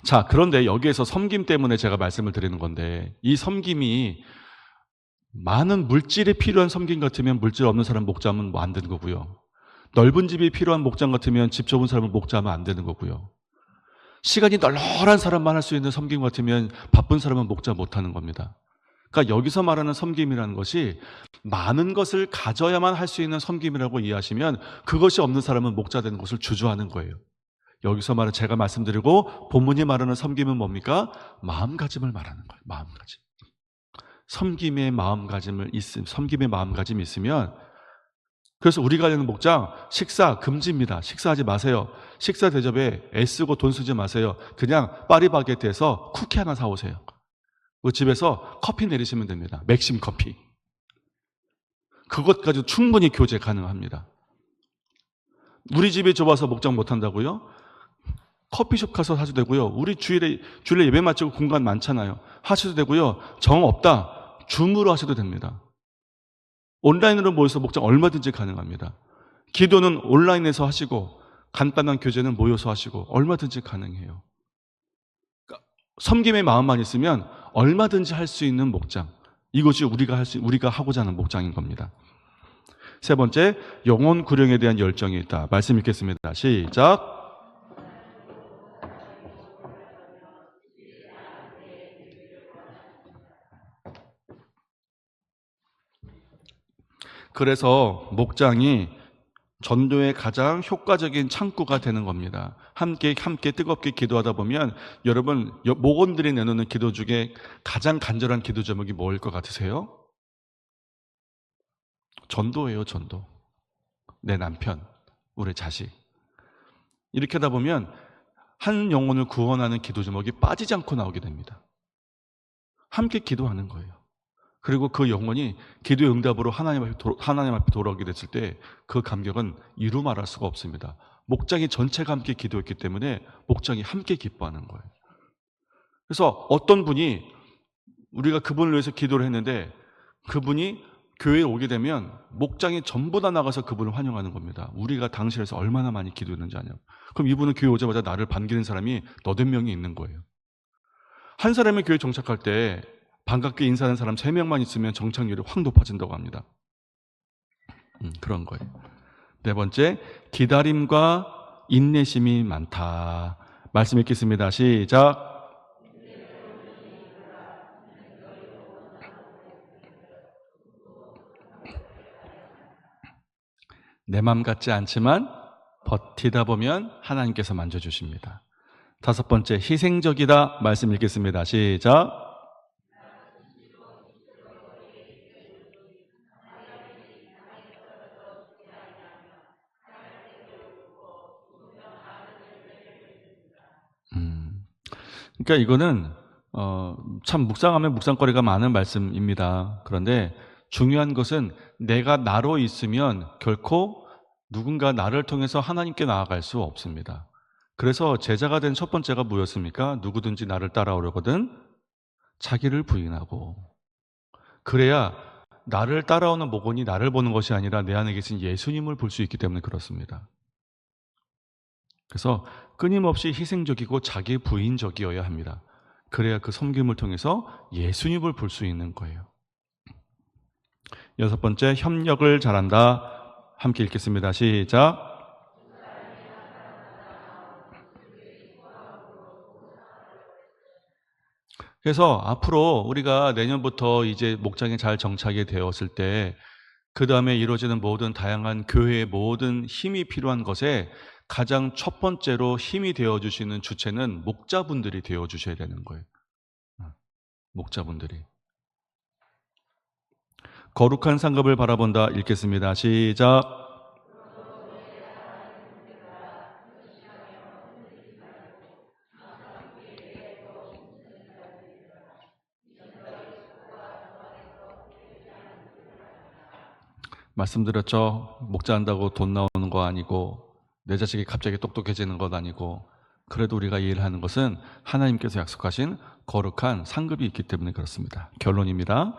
S1: 자, 그런데 여기에서 섬김 때문에 제가 말씀을 드리는 건데 이 섬김이 많은 물질이 필요한 섬김 같으면 물질 없는 사람 목자하면 뭐 안 되는 거고요. 넓은 집이 필요한 목장 같으면 집 좁은 사람은 목자하면 안 되는 거고요. 시간이 널널한 사람만 할 수 있는 섬김 같으면 바쁜 사람은 목자 못하는 겁니다. 그러니까 여기서 말하는 섬김이라는 것이 많은 것을 가져야만 할 수 있는 섬김이라고 이해하시면 그것이 없는 사람은 목자 되는 것을 주저하는 거예요. 여기서 말하는 제가 말씀드리고 본문이 말하는 섬김은 뭡니까? 마음가짐을 말하는 거예요. 마음가짐. 섬김의 마음가짐이 있으면 그래서 우리가 하는 목장 식사 금지입니다. 식사하지 마세요. 식사 대접에 애쓰고 돈 쓰지 마세요. 그냥 파리바게트에서 쿠키 하나 사오세요. 그 집에서 커피 내리시면 됩니다. 맥심 커피. 그것 가지고 충분히 교제 가능합니다. 우리 집이 좁아서 목장 못한다고요? 커피숍 가서 하셔도 되고요. 우리 주일에 예배 마치고 공간 많잖아요. 하셔도 되고요. 정 없다. 줌으로 하셔도 됩니다. 온라인으로 모여서 목장 얼마든지 가능합니다. 기도는 온라인에서 하시고 간단한 교제는 모여서 하시고 얼마든지 가능해요. 그러니까 섬김의 마음만 있으면 얼마든지 할 수 있는 목장. 이것이 우리가 하고자 하는 목장인 겁니다. 세 번째, 영혼 구령에 대한 열정이 있다. 말씀 읽겠습니다. 시작. 그래서 목장이 전도의 가장 효과적인 창구가 되는 겁니다. 함께 뜨겁게 기도하다 보면 여러분 목원들이 내놓는 기도 중에 가장 간절한 기도 제목이 뭐일 것 같으세요? 전도예요. 전도. 내 남편, 우리 자식. 이렇게 하다 보면 한 영혼을 구원하는 기도 제목이 빠지지 않고 나오게 됩니다. 함께 기도하는 거예요. 그리고 그 영혼이 기도의 응답으로 하나님 앞에 돌아오게 됐을 때 그 감격은 이루 말할 수가 없습니다. 목장이 전체가 함께 기도했기 때문에 목장이 함께 기뻐하는 거예요. 그래서 어떤 분이 우리가 그분을 위해서 기도를 했는데 그분이 교회에 오게 되면 목장이 전부 다 나가서 그분을 환영하는 겁니다. 우리가 당시에서 얼마나 많이 기도했는지 아냐고. 그럼 이분은 교회 오자마자 나를 반기는 사람이 너댓 명이 있는 거예요. 한 사람이 교회 정착할 때 반갑게 인사하는 사람 3명만 있으면 정착률이 확 높아진다고 합니다. 그런 거예요. 네 번째, 기다림과 인내심이 많다. 말씀 읽겠습니다. 시작. 내 맘 같지 않지만 버티다 보면 하나님께서 만져주십니다. 다섯 번째, 희생적이다. 말씀 읽겠습니다. 시작. 그러니까 이거는 참 묵상하면 묵상거리가 많은 말씀입니다. 그런데 중요한 것은 내가 나로 있으면 결코 누군가 나를 통해서 하나님께 나아갈 수 없습니다. 그래서 제자가 된 첫 번째가 뭐였습니까? 누구든지 나를 따라오려거든 자기를 부인하고, 그래야 나를 따라오는 목원이 나를 보는 것이 아니라 내 안에 계신 예수님을 볼 수 있기 때문에 그렇습니다. 그래서 끊임없이 희생적이고 자기 부인적이어야 합니다. 그래야 그 섬김을 통해서 예수님을 볼 수 있는 거예요. 여섯 번째, 협력을 잘한다. 함께 읽겠습니다. 시작. 그래서 앞으로 우리가 내년부터 이제 목장에 잘 정착이 되었을 때 그 다음에 이루어지는 모든 다양한 교회의 모든 힘이 필요한 것에 가장 첫 번째로 힘이 되어주시는 주체는 목자분들이 되어주셔야 되는 거예요. 목자분들이. 거룩한 상급을 바라본다 읽겠습니다. 시작. 말씀드렸죠. 목자한다고 돈 나오는 거 아니고 내 자식이 갑자기 똑똑해지는 것 아니고 그래도 우리가 이해를 하는 것은 하나님께서 약속하신 거룩한 상급이 있기 때문에 그렇습니다. 결론입니다.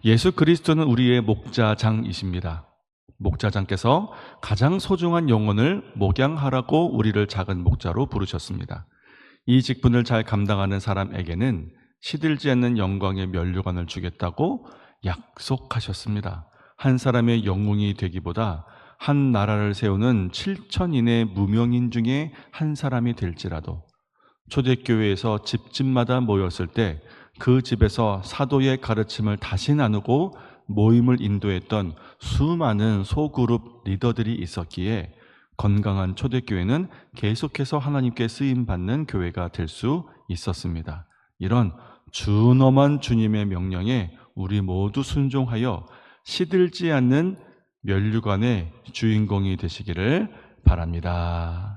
S1: 예수 그리스도는 우리의 목자장이십니다. 목자장께서 가장 소중한 영혼을 목양하라고 우리를 작은 목자로 부르셨습니다. 이 직분을 잘 감당하는 사람에게는 시들지 않는 영광의 면류관을 주겠다고 약속하셨습니다. 한 사람의 영웅이 되기보다 한 나라를 세우는 7천인의 무명인 중에 한 사람이 될지라도 초대교회에서 집집마다 모였을 때 그 집에서 사도의 가르침을 다시 나누고 모임을 인도했던 수많은 소그룹 리더들이 있었기에 건강한 초대교회는 계속해서 하나님께 쓰임받는 교회가 될 수 있었습니다. 이런 준엄한 주님의 명령에 우리 모두 순종하여 시들지 않는 면류관의 주인공이 되시기를 바랍니다.